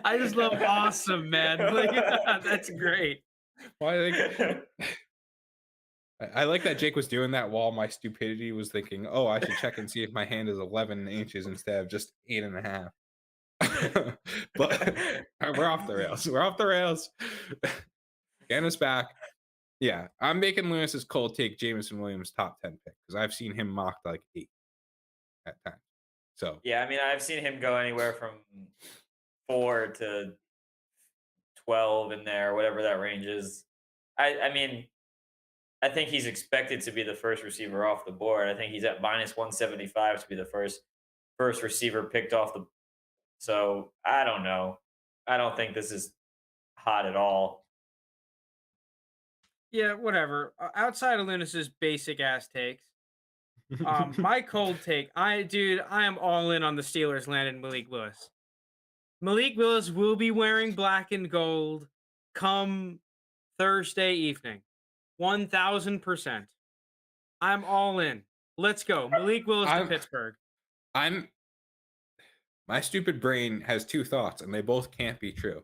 I just love awesome, man. Like, that's great. Well, I think I like that Jake was doing that while my stupidity was thinking, oh, I should check and see if my hand is 11 inches instead of just 8.5. But we're off the rails. We're off the rails. Getting us back. Yeah, I'm making Lounis's cold take Jameson Williams top 10 pick because I've seen him mocked like 8 at times. So Yeah, I mean, I've seen him go anywhere from 4 to 12 in there, whatever that range is. I mean, I think he's expected to be the first receiver off the board. I think he's at minus 175 to be the first receiver picked off the. So I don't know. I don't think this is hot at all. Yeah, whatever. Outside of Lunis's basic ass takes, my cold take, I am all in on the Steelers landing Malik Willis. Malik Willis will be wearing black and gold come Thursday evening. 1000%. I'm all in. Let's go. Malik Willis to Pittsburgh. My stupid brain has two thoughts, and they both can't be true.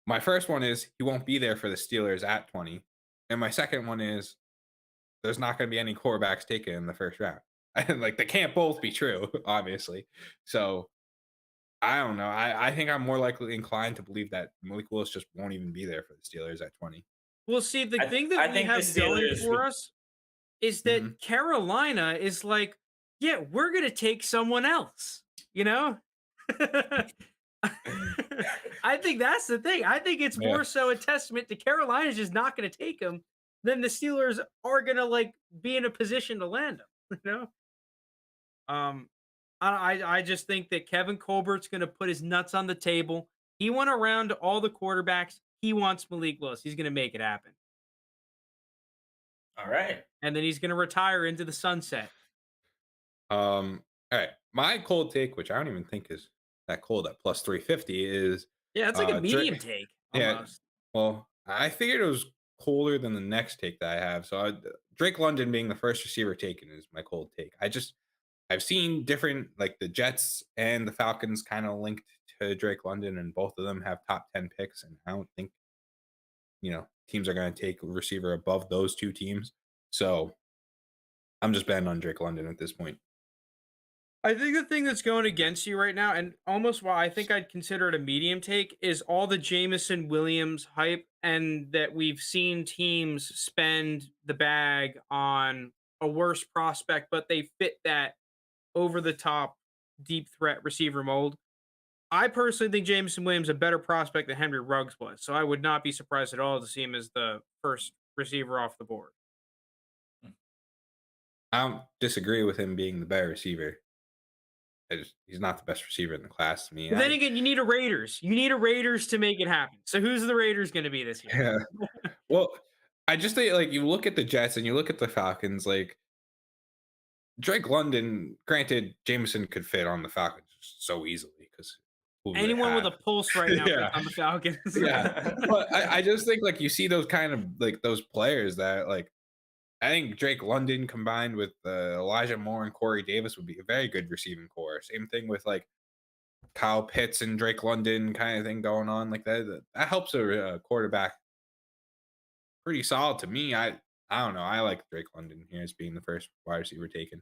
My first one is he won't be there for the Steelers at 20. And my second one is there's not going to be any quarterbacks taken in the first round. And like they can't both be true, obviously. So I don't know. I think I'm more likely inclined to believe that Malik Willis just won't even be there for the Steelers at 20. Well, see, the thing that we have going for us is that Carolina is like, yeah, we're going to take someone else, you know? I think that's the thing. I think it's more so a testament to Carolina's just not going to take him than the Steelers are going to like be in a position to land him, you know? I just think that Kevin Colbert's going to put his nuts on the table. He went around to all the quarterbacks. He wants Malik Willis. He's going to make it happen. All right. And then he's going to retire into the sunset. All right. My cold take, which I don't even think is that cold at plus 350, is it's like a medium take. Almost. Yeah. Well, I figured it was colder than the next take that I have. So Drake London being the first receiver taken is my cold take. I've seen different, like the Jets and the Falcons kind of linked to Drake London, and both of them have top 10 picks. And I don't think, teams are going to take a receiver above those two teams. So I'm just betting on Drake London at this point. I think the thing that's going against you right now, and almost why I think I'd consider it a medium take, is all the Jameson Williams hype, and that we've seen teams spend the bag on a worse prospect, but they fit that over-the-top deep threat receiver mold. I personally think Jameson Williams is a better prospect than Henry Ruggs was, so I would not be surprised at all to see him as the first receiver off the board. I don't disagree with him being the better receiver. He's not the best receiver in the class to me. But then again, you need a Raiders. You need a Raiders to make it happen. So who's the Raiders going to be this year? Yeah. Well, I just think like you look at the Jets and you look at the Falcons, like Drake London, granted, Jameson could fit on the Falcons so easily because anyone with a pulse right now on the Falcons. Yeah. But I just think like you see those kind of like those players that like I think Drake London combined with Elijah Moore and Corey Davis would be a very good receiving core. Same thing with like Kyle Pitts and Drake London kind of thing going on like that. That helps a quarterback pretty solid to me. I don't know. I like Drake London here as being the first wide receiver taken.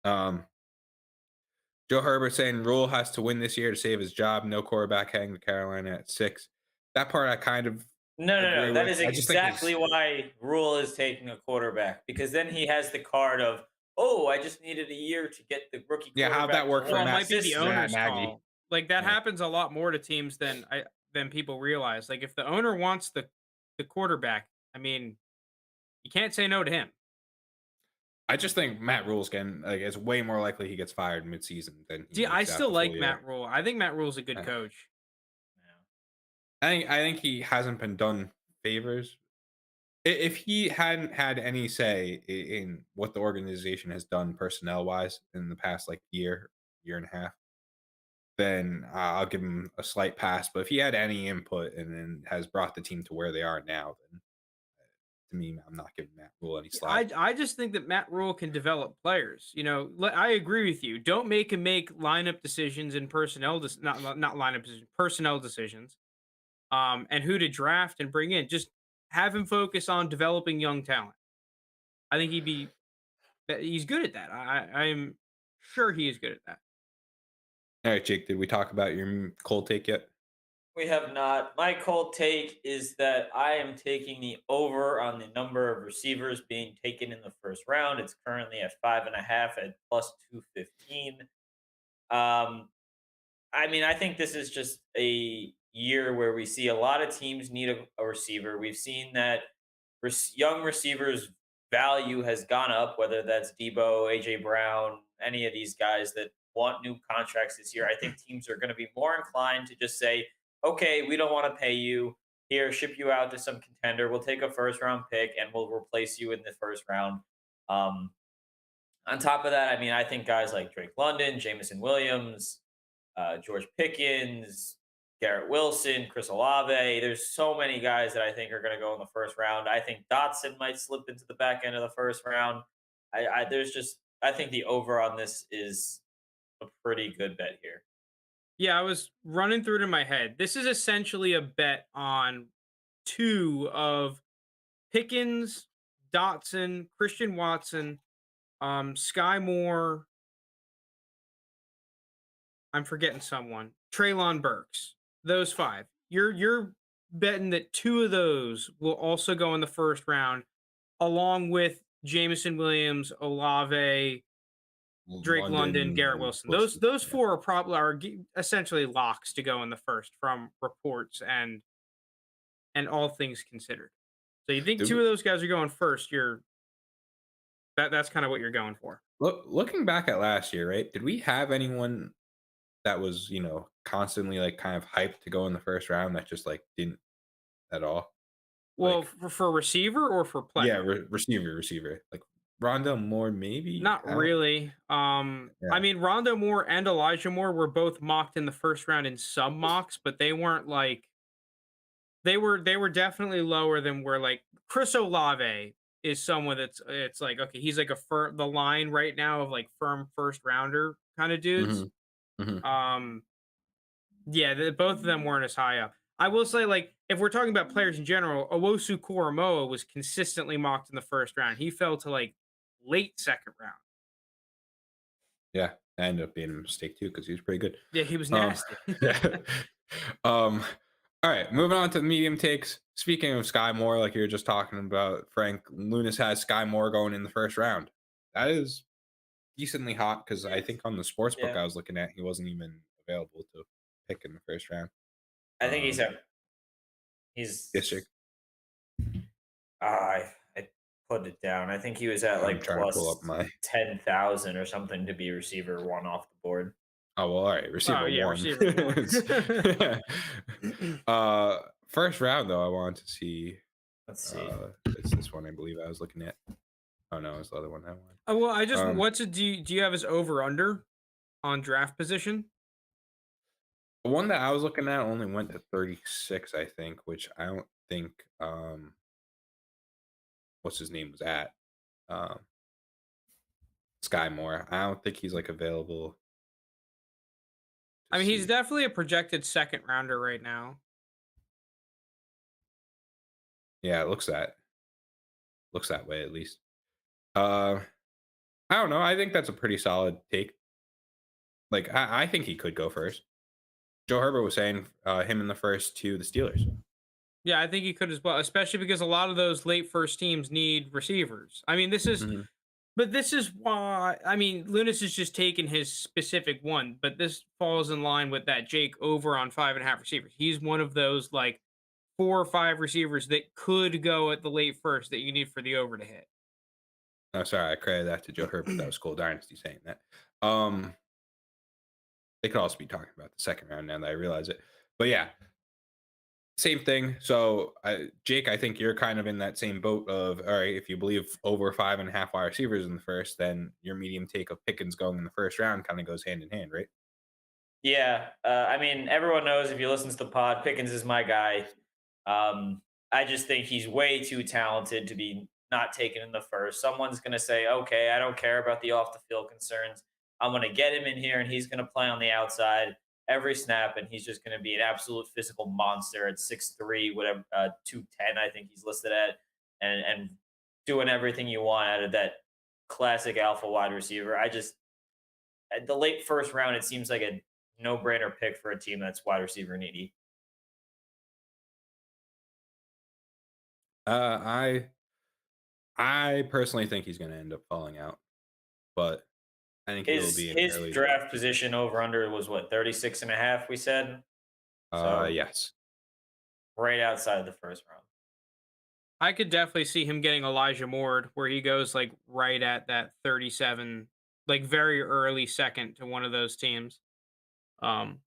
Joe Herbert saying Rule has to win this year to save his job. No quarterback heading to Carolina at 6. That part I kind of No. That is exactly why Rule is taking a quarterback, because then he has the card of, I just needed a year to get the rookie quarterback. Yeah, how'd that work for It might be the owner's call. Like that happens a lot more to teams than people realize. Like if the owner wants the quarterback, I mean, you can't say no to him. I just think Matt Rule's it's way more likely he gets fired midseason than. I still like Matt Rule. I think Matt Rule's a good coach. I think he hasn't been done favors. If he hadn't had any say in what the organization has done personnel wise in the past like year and a half, then I'll give him a slight pass. But if he had any input and then has brought the team to where they are now, then to me, I'm not giving Matt Rule any slack. I just think that Matt Rule can develop players. I agree with you. Don't make him make lineup decisions and not lineup decisions, personnel decisions. And who to draft and bring in. Just have him focus on developing young talent. I think he's good at that. I'm sure he is good at that. All right, Jake, did we talk about your cold take yet? We have not. My cold take is that I am taking the over on the number of receivers being taken in the first round. It's currently at 5.5 at plus 215. I mean, I think this is just a year where we see a lot of teams need a receiver. We've seen that young receivers' value has gone up, whether that's Deebo, AJ Brown, any of these guys that want new contracts this year. I think teams are going to be more inclined to just say, okay, we don't want to pay you. Here, ship you out to some contender. We'll take a first round pick and we'll replace you in the first round. On top of that, I mean, I think guys like Drake London, Jamison Williams, George Pickens, Garrett Wilson, Chris Olave. There's so many guys that I think are going to go in the first round. I think Dotson might slip into the back end of the first round. I think the over on this is a pretty good bet here. Yeah, I was running through it in my head. This is essentially a bet on two of Pickens, Dotson, Christian Watson, Sky Moore. I'm forgetting someone. Treylon Burks. Those five. You're betting that two of those will also go in the first round, along with Jamison Williams, Olave, Drake London, Garrett Wilson. Those four are probably essentially locks to go in the first from reports and all things considered. So you think two of those guys are going first? That's kind of what you're going for. Looking back at last year, right? Did we have anyone that was, constantly like kind of hyped to go in the first round that just like didn't at all? Well, for receiver or for player? Yeah, receiver. Like Rondell Moore, maybe? Not really. I mean, Rondell Moore and Elijah Moore were both mocked in the first round in some mocks, but they weren't like they were definitely lower than where like Chris Olave is someone it's like, okay, he's like the line right now of like firm first rounder kind of dudes. Yeah, both of them weren't as high up. I will say, like, if we're talking about players in general, Owosu Koromoa was consistently mocked in the first round. He fell to like late second round. Yeah, that ended up being a mistake too because he was pretty good. Yeah, he was nasty. All right, moving on to the medium takes. Speaking of Sky Moore, like you were just talking about, Frank, Lounis has Sky Moore going in the first round. That is decently hot because I think on the sportsbook I was looking at, he wasn't even available to pick in the first round. I think he's yes, Jake. I put it down. I think he was at like plus 10,000 or something to be receiver one off the board. Oh well, all right, receiver one. Receiver one. First round though, I want to see. Let's see. It's this one I believe I was looking at. Oh no, it's the other one I want. Oh well, I just do you have his over under on draft position? The one that I was looking at only went to 36, I think, which I don't think what's his name was at. Sky Moore. I don't think he's like available. I mean, he's definitely a projected second rounder right now. Yeah, it looks that way at least. I don't know. I think that's a pretty solid take. Like, I think he could go first. Joe Herbert was saying him in the first to the Steelers. Yeah, I think he could as well, especially because a lot of those late first teams need receivers. I mean, this is, but this is why, I mean, Lounis has just taken his specific one, but this falls in line with that Jake over on 5.5 receivers. He's one of those like 4 or 5 receivers that could go at the late first that you need for the over to hit. Oh, sorry, I credited that to Joe Herbert. That was cool. Dynasty saying that. They could also be talking about the second round now that I realize it. But yeah, same thing. So, Jake, I think you're kind of in that same boat of, all right, if you believe over 5.5 wide receivers in the first, then your medium take of Pickens going in the first round kind of goes hand in hand, right? Yeah, I mean, everyone knows if you listen to the pod, Pickens is my guy. I just think he's way too talented to be not taken in the first. Someone's going to say, okay, I don't care about the off the field concerns. I'm going to get him in here and he's going to play on the outside every snap. And he's just going to be an absolute physical monster at 6'3", whatever, 210, I think he's listed at, and doing everything you want out of that classic alpha wide receiver. At the late first round, it seems like a no brainer pick for a team that's wide receiver needy. I personally think he's going to end up falling out, but I think he will His be an his early draft draft pick. position over under was what, 36 and a half, we said. So Yes. right outside of the first round. I could definitely see him getting Elijah Moore, where he goes like right at that 37, like very early second to one of those teams. Um,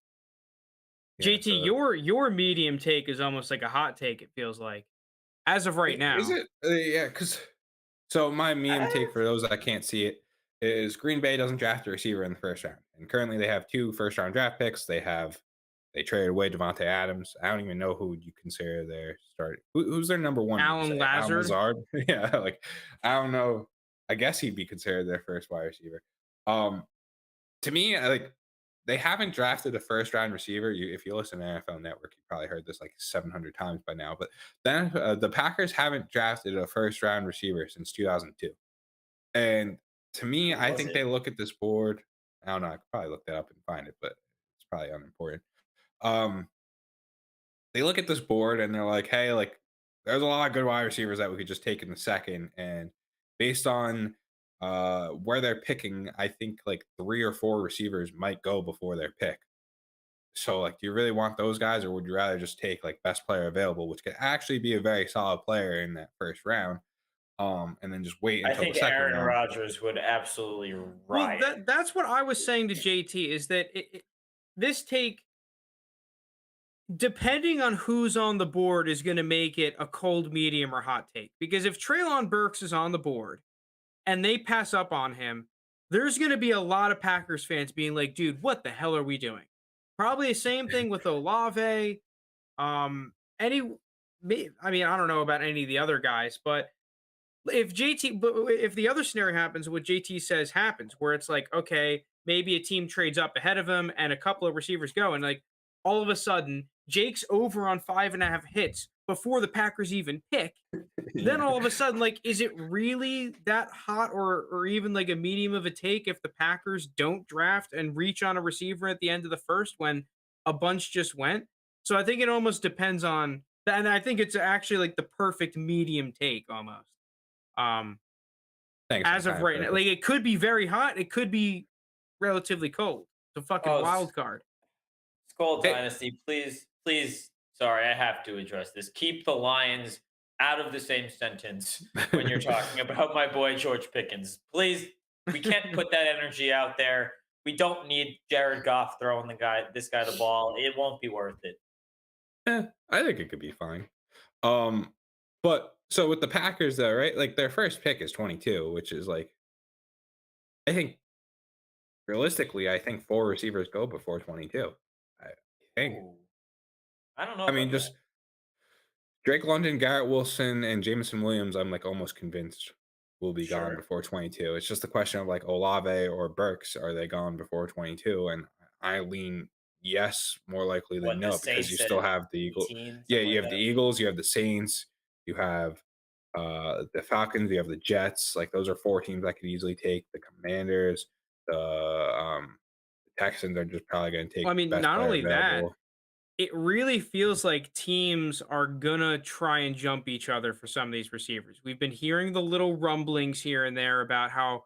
Yeah. JT, your medium take is almost like a hot take. It feels like as of right Is now. it? Yeah, because so my meme Uh, take for those that can't see it is Green Bay doesn't draft a receiver in the first round, and currently they have 2 first-round draft picks. They traded away Devontae Adams. I don't even know who would you consider their start. Who's their number one? Would you Alan say Alan Lazard. Lazard? Yeah, like I don't know. I guess he'd be considered their first wide receiver. Um, to me, they haven't drafted a first round receiver. If you listen to NFL Network, you probably heard this like 700 times by now. But then the Packers haven't drafted a first round receiver since 2002. And to me, who I was think it? they look at this board. I don't know. I could probably look that up and find it, but it's probably unimportant. Um, they look at this board and they're like, hey, like there's a lot of good wide receivers that we could just take in the second. And based on where they're picking, I think like 3 or 4 receivers might go before their pick. So like, do you really want those guys, or would you rather just take like best player available, which could actually be a very solid player in that first round, and then just wait I until the think second Aaron round? Rodgers would absolutely Well, riot. that's what I was saying to JT is that this take, depending on who's on the board, is going to make it a cold, medium, or hot take. Because if Treylon Burks is on the board and they pass up on him, there's going to be a lot of Packers fans being like, dude, what the hell are we doing? Probably the same thing with Olave. Any, I mean, I don't know about any of the other guys, but if the other scenario happens, what JT says happens, where it's like, okay, maybe a team trades up ahead of him and a couple of receivers go, and like all of a sudden, Jake's over on 5.5 hits before the Packers even pick. Then all of a sudden, like, is it really that hot or even like a medium of a take if the Packers don't draft and reach on a receiver at the end of the first when a bunch just went? So I think it almost depends on that, and I think it's actually like the perfect medium take almost. Um, Thanks, I'm as of kind of right now, perfect. like it could be very hot, it could be relatively cold. It's a fucking Oh, wild card. Skull Hey, Dynasty, please, please. Sorry, I have to address this. Keep the Lions out of the same sentence when you're talking about my boy George Pickens. Please, we can't put that energy out there. We don't need Jared Goff throwing this guy the ball. It won't be worth it. I think it could be fine. Um, but so with the Packers though, right? Like their first pick is 22, which is like I think realistically, I think 4 receivers go before 22. I think. Ooh, I don't know I mean, about just that. Drake London, Garrett Wilson, and Jameson Williams, I'm like almost convinced will be gone Sure. before 22. It's just a question of like Olave or Burks, are they gone before 22? And I lean yes more likely than What the no because Saints you said still at have the Eagle. 18, Yeah, something you like have the that. Eagles, you have the Saints, you have the Falcons, you have the Jets. Like those are 4 teams I could easily take. The Commanders, the Texans are just probably going to take I mean, best not player only that, available. it really feels like teams are gonna try and jump each other for some of these receivers. We've been hearing the little rumblings here and there about how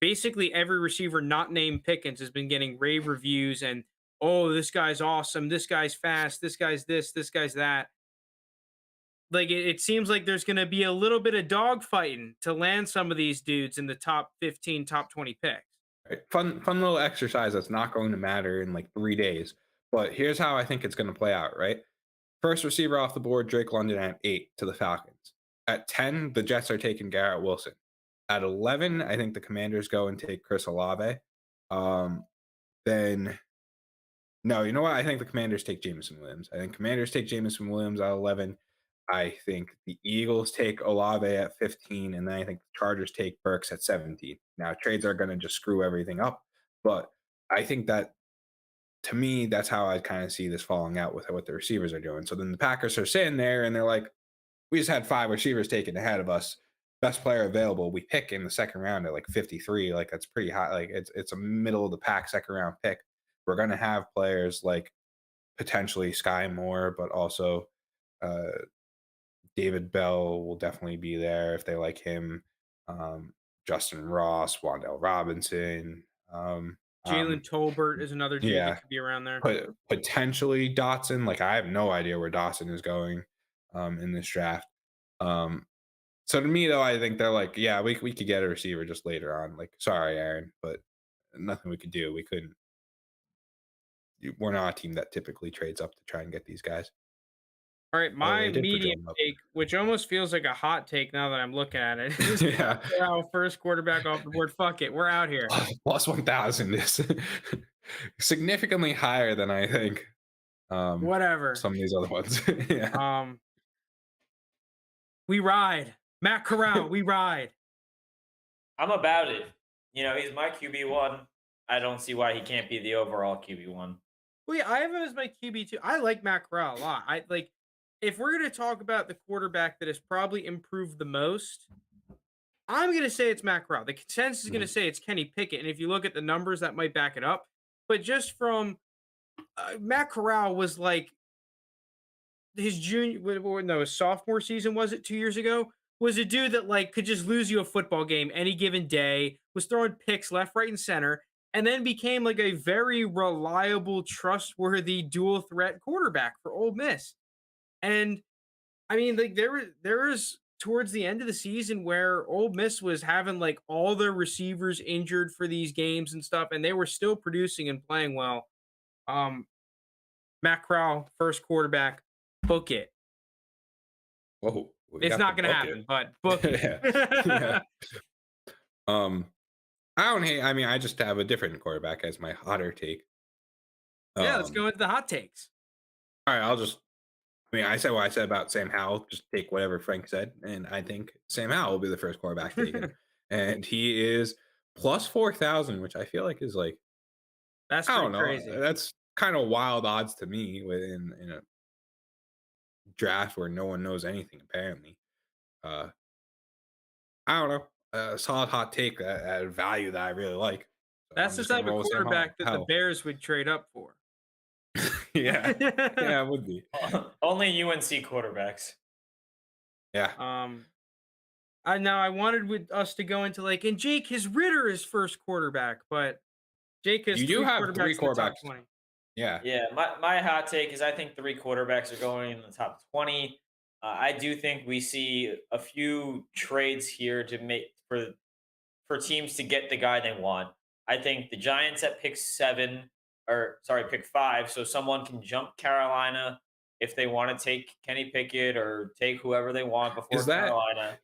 basically every receiver not named Pickens has been getting rave reviews and, oh, this guy's awesome, this guy's fast, this guy's that. Like it seems like there's going to be a little bit of dogfighting to land some of these dudes in the top 15, top 20 picks. Right? Fun little exercise that's not going to matter in like 3 days. But here's how I think it's going to play out, right? First receiver off the board, Drake London at 8 to the Falcons. At 10, the Jets are taking Garrett Wilson. At 11, I think the Commanders go and take Chris Olave. Um, then No, you know what? I think the Commanders take Jameson Williams. I think Commanders take Jameson Williams at 11. I think the Eagles take Olave at 15, and then I think the Chargers take Burks at 17. Now, trades are going to just screw everything up, but I think that, to me, that's how I kind of see this falling out with what the receivers are doing. So then the Packers are sitting there, and they're like, we just had 5 receivers taken ahead of us. Best player available, we pick in the second round at like 53. Like, that's pretty high. Like, it's a middle of the pack second round pick. We're going to have players like potentially Sky Moore, but also uh, David Bell will definitely be there if they like him. Justin Ross, Wandell Robinson. Jalen Tolbert is another dude yeah, that could be around there. potentially Dotson. Like, I have no idea where Dotson is going in this draft. So to me, though, I think they're like, yeah, we could get a receiver just later on. Like, sorry, Aaron, but nothing we could do. We couldn't. We're not a team that typically trades up to try and get these guys. All right, my They did for medium Jordan Love. take, which almost feels like a hot take now that I'm looking at it, is Yeah. our first quarterback off the board. Fuck it, we're out here. Plus 1,000 is significantly higher than I think Whatever. some of these other ones. Yeah. We ride. Matt Corral, we ride. I'm about it. You know, he's my QB1. I don't see why he can't be the overall QB1. Well, yeah, I have him as my QB too. I like Matt Corral a lot. I like, if we're gonna talk about the quarterback that has probably improved the most, I'm gonna say it's Matt Corral. The consensus is gonna say it's Kenny Pickett, and if you look at the numbers, that might back it up. But just from Matt Corral was like his his sophomore season, was it 2 years ago? Was a dude that like could just lose you a football game any given day, was throwing picks left, right, and center, and then became like a very reliable, trustworthy dual threat quarterback for Ole Miss. And I mean, like there was towards the end of the season where Ole Miss was having like all their receivers injured for these games and stuff, and they were still producing and playing well. Matt Corral, first quarterback, book it. Whoa. It's not going to happen, but book it. Yeah. I don't hate. I mean, I just have a different quarterback as my hotter take. Yeah, let's go into the hot takes. All right, I mean, I said what I said about Sam Howell. Just take whatever Frank said, and I think Sam Howell will be the first quarterback taken, and he is plus 4,000, which I feel like is like, That's I don't know. crazy. That's kind of wild odds to me within in a draft where no one knows anything apparently. I don't know. A solid hot take at a value that I really like. So That's I'm the just gonna type of roll with Sam quarterback that the Howell. Bears would trade up for. Yeah, yeah, it would be. Only UNC quarterbacks. Yeah, I wanted with us to go into like, and Jake, his Ritter is first quarterback, but Jake has you do have 3 in the top quarterbacks. 20. Yeah, Yeah, my hot take is I think 3 quarterbacks are going in the top 20. I do think we see a few trades here to make for teams to get the guy they want. I think the Giants at pick 5, so someone can jump Carolina if they want to take Kenny Pickett or take whoever they want before Carolina.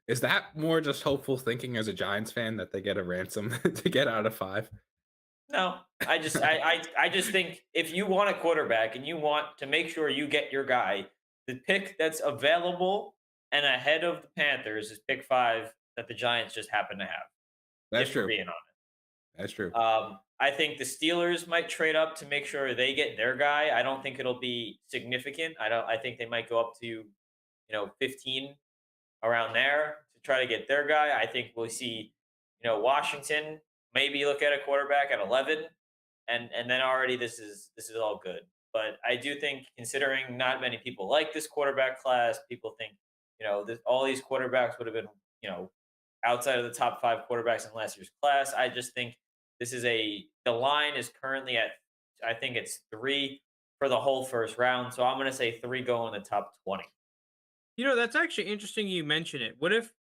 Is that more just hopeful thinking as a Giants fan that they get a ransom to get out of 5? No, I just think if you want a quarterback and you want to make sure you get your guy, the pick that's available and ahead of the Panthers is pick 5 that the Giants just happen to have. That's true. Being honest. That's true. I think the Steelers might trade up to make sure they get their guy. I don't think it'll be significant. I think they might go up to 15 around there to try to get their guy. I think we'll see Washington maybe look at a quarterback at 11, and then already this is all good. But I do think, considering not many people like this quarterback class, people think all these quarterbacks would have been outside of the top 5 quarterbacks in last year's class. I just think this is the line is currently at, I think it's 3 for the whole first round. So I'm going to say 3 go in the top 20. That's actually interesting you mention it. What if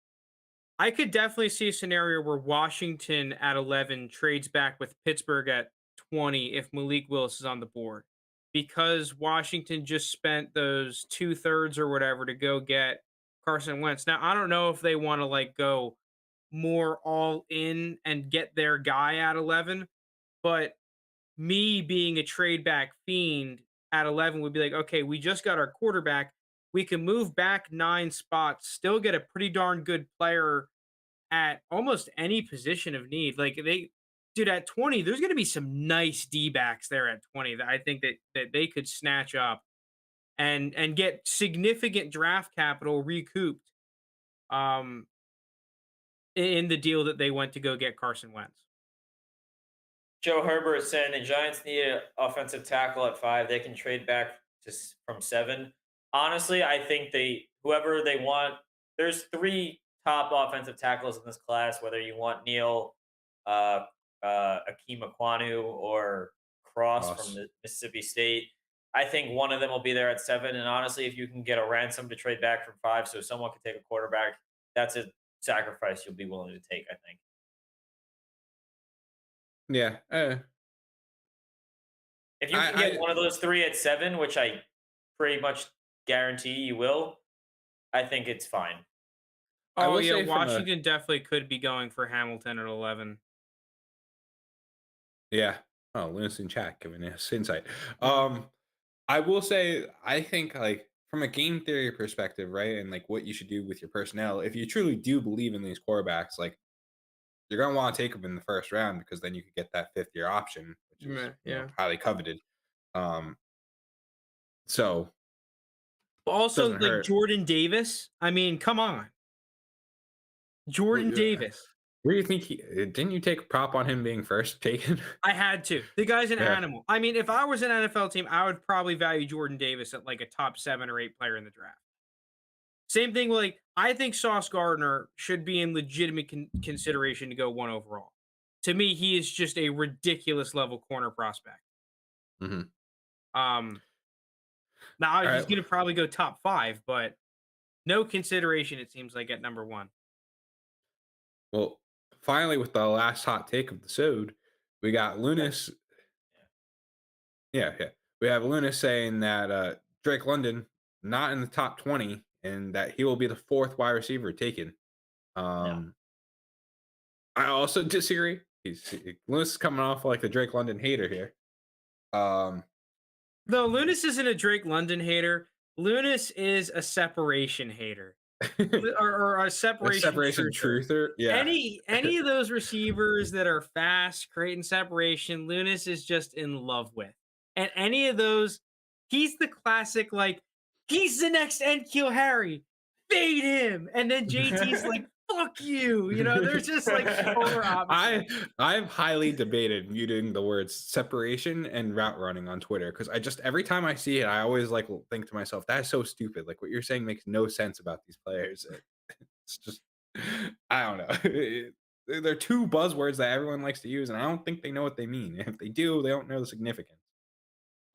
I could definitely see a scenario where Washington at 11 trades back with Pittsburgh at 20 if Malik Willis is on the board, because Washington just spent those 2/3 or whatever to go get Carson Wentz. Now, I don't know if they want to like go more all in and get their guy at 11, but me being a trade back fiend at 11 would be like, okay, we just got our quarterback. We can move back 9 spots, still get a pretty darn good player at almost any position of need. Like dude, at 20, there's going to be some nice D backs there at 20 that I think that they could snatch up and get significant draft capital recouped um in the deal that they went to go get Carson Wentz. Joe Herbert is saying the Giants need an offensive tackle at 5. They can trade back from 7. Honestly, I think whoever they want. There's 3 top offensive tackles in this class. Whether you want Neal, Akeem Aquanu, or Cross from the Mississippi State, I think one of them will be there at 7. And honestly, if you can get a ransom to trade back from 5, so someone can take a quarterback, that's a sacrifice you'll be willing to take, I think. Yeah. If you can get one of those 3 at 7, which I pretty much guarantee you will, I think it's fine. Oh, yeah, Washington definitely could be going for Hamilton at 11. Yeah. Oh, Lounis in chat giving us insight. I will say, I think, like, from a game theory perspective, right, and like what you should do with your personnel, if you truly do believe in these quarterbacks, like, you're going to want to take them in the first round because then you could get that 5th-year option, which is you know, highly coveted. So also like hurt. Jordan Davis. I mean, come on, Jordan Davis. Where do you think didn't you take a prop on him being first taken? I had to. The guy's an animal. I mean, if I was an NFL team, I would probably value Jordan Davis at like a top 7 or 8 player in the draft. Same thing, like, I think Sauce Gardner should be in legitimate consideration to go 1 overall. To me, he is just a ridiculous level corner prospect. Mm-hmm. Now, he's going to probably go top 5, but no consideration, it seems like, at number 1. Well, finally, with the last hot take of the sode, we got Lounis. Yeah. We have Lounis saying that Drake London, not in the top 20, and that he will be the 4th wide receiver taken. I also disagree. Lounis is coming off like the Drake London hater here. No, Lounis isn't a Drake London hater. Lounis is a separation hater. or a separation truther. Yeah. Any of those receivers that are fast, creating separation, Lounis is just in love with. And any of those, he's the classic, like, he's the next N'Keal Harry. Fade him. And then JT's like, fuck you. You know, there's just like polar opposites. I've highly debated muting the words separation and route running on Twitter because every time I see it, I always like think to myself, that's so stupid. Like, what you're saying makes no sense about these players. It's just, I don't know. They're 2 buzzwords that everyone likes to use, and I don't think they know what they mean. If they do, they don't know the significance.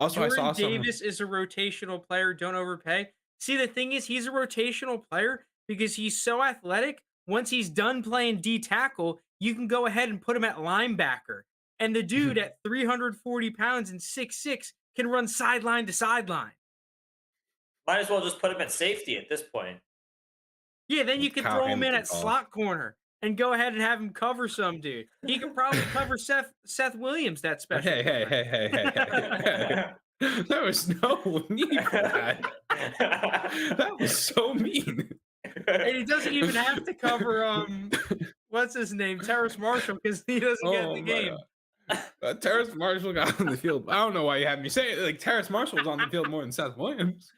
Also, Jordan Davis is a rotational player. Don't overpay. See, the thing is, he's a rotational player because he's so athletic. Once he's done playing D tackle, you can go ahead and put him at linebacker. And the dude at 340 pounds and 6'6" can run sideline to sideline. Might as well just put him at safety at this point. Yeah, then you can throw him in at slot corner and go ahead and have him cover some dude. He could probably cover Seth Williams, that special. Hey. There was no need for that. That was so mean. And he doesn't even have to cover what's his name, Terrace Marshall, because he doesn't get in the game. Terrace Marshall got on the field. I don't know why you had me say it. Like, Terrace Marshall was on the field more than Seth Williams.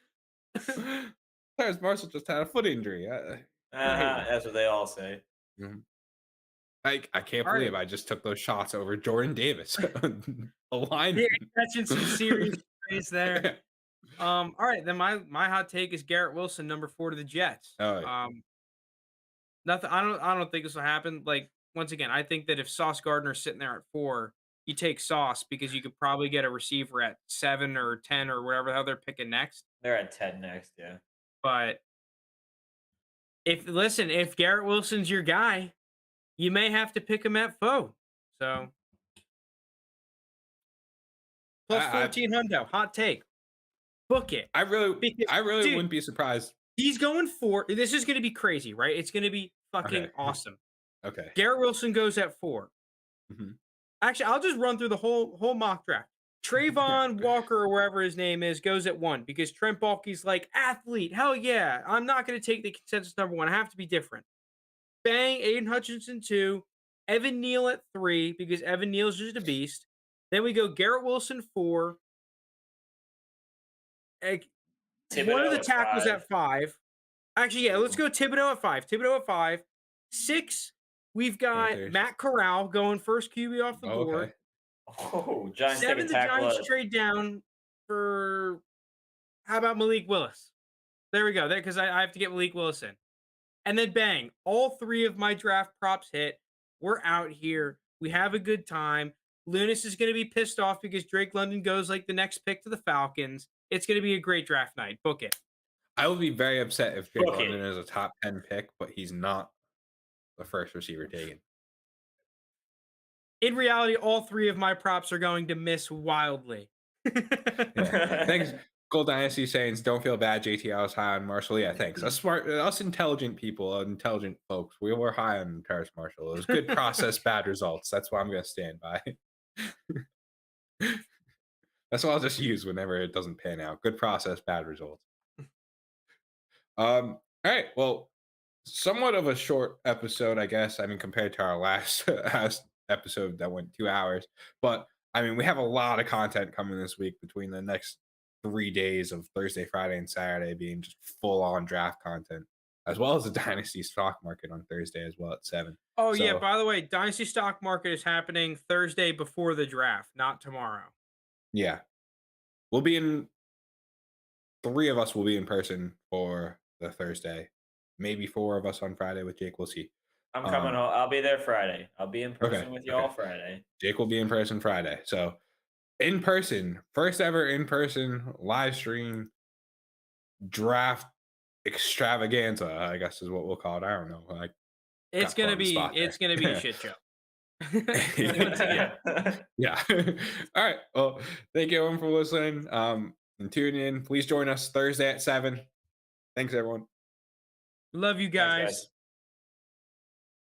Terrace Marshall just had a foot injury. That's what they all say. Mm-hmm. I can't believe I just took those shots over Jordan Davis. A lineman. Yeah, catching some serious praise there. All right, then my hot take is Garrett Wilson, number 4 to the Jets. Nothing. I don't think this will happen. Like, once again, I think that if Sauce Gardner's sitting there at 4, you take Sauce because you could probably get a receiver at 7 or 10 or whatever the hell they're picking next. They're at 10 next, yeah. But if Garrett Wilson's your guy, you may have to pick him at 4. So plus 1400, hot take. Book it. I really wouldn't be surprised. He's going 4. This is going to be crazy, right? It's going to be fucking awesome. Okay. Garrett Wilson goes at 4. Mm-hmm. Actually, I'll just run through the whole mock draft. Trayvon Walker or wherever his name is goes at 1 because Trent Baalke's like athlete. Hell yeah. I'm not going to take the consensus number 1. I have to be different. Bang, Aiden Hutchinson 2, Evan Neal at 3 because Evan Neal's just a beast. Then we go Garrett Wilson 4. One of the tackles at 5. Actually, yeah, let's go Thibodeau at 5. Thibodeau at 5. 6, we've got Panthers. Matt Corral going first QB off the board. Okay. Oh, Giants 7, take a the tackle. Giants trade down for, how about Malik Willis? There we go. There, because I have to get Malik Willis in. And then bang, all 3 of my draft props hit. We're out here. We have a good time. Lounis is going to be pissed off because Drake London goes like the next pick to the Falcons. It's going to be a great draft night. Book it. I would be very upset if Drake Okay. London is a top 10 pick, but he's not the first receiver taken. In reality, all 3 of my props are going to miss wildly. Yeah. Thanks, Gold Dynasty Saints. Don't feel bad. JT, I was high on Marshall. Yeah, thanks. Us intelligent people, intelligent folks, we were high on Terrace Marshall. It was good process, bad results. That's what I'm going to stand by. That's what I'll just use whenever it doesn't pan out. Good process, bad results. All right. Well, somewhat of a short episode, I guess. I mean, compared to our last episode that went 2 hours. But I mean, we have a lot of content coming this week between the next 3 days of Thursday, Friday, and Saturday being just full on draft content, as well as the Dynasty stock market on Thursday as well at 7. Oh, yeah. By the way, Dynasty stock market is happening Thursday before the draft, not tomorrow. Yeah. We'll be in 3 of us will be in person for the Thursday. Maybe 4 of us on Friday with Jake. We'll see. I'm coming home. I'll be there Friday. I'll be in person with you all Friday. Jake will be in person Friday. So in person, first ever in person live stream draft extravaganza, I guess is what we'll call it. I don't know. It's gonna be a shit show. Yeah. All right. Well, thank you everyone for listening. And tune in. Please join us Thursday at 7. Thanks everyone. Love you guys. Thanks, guys.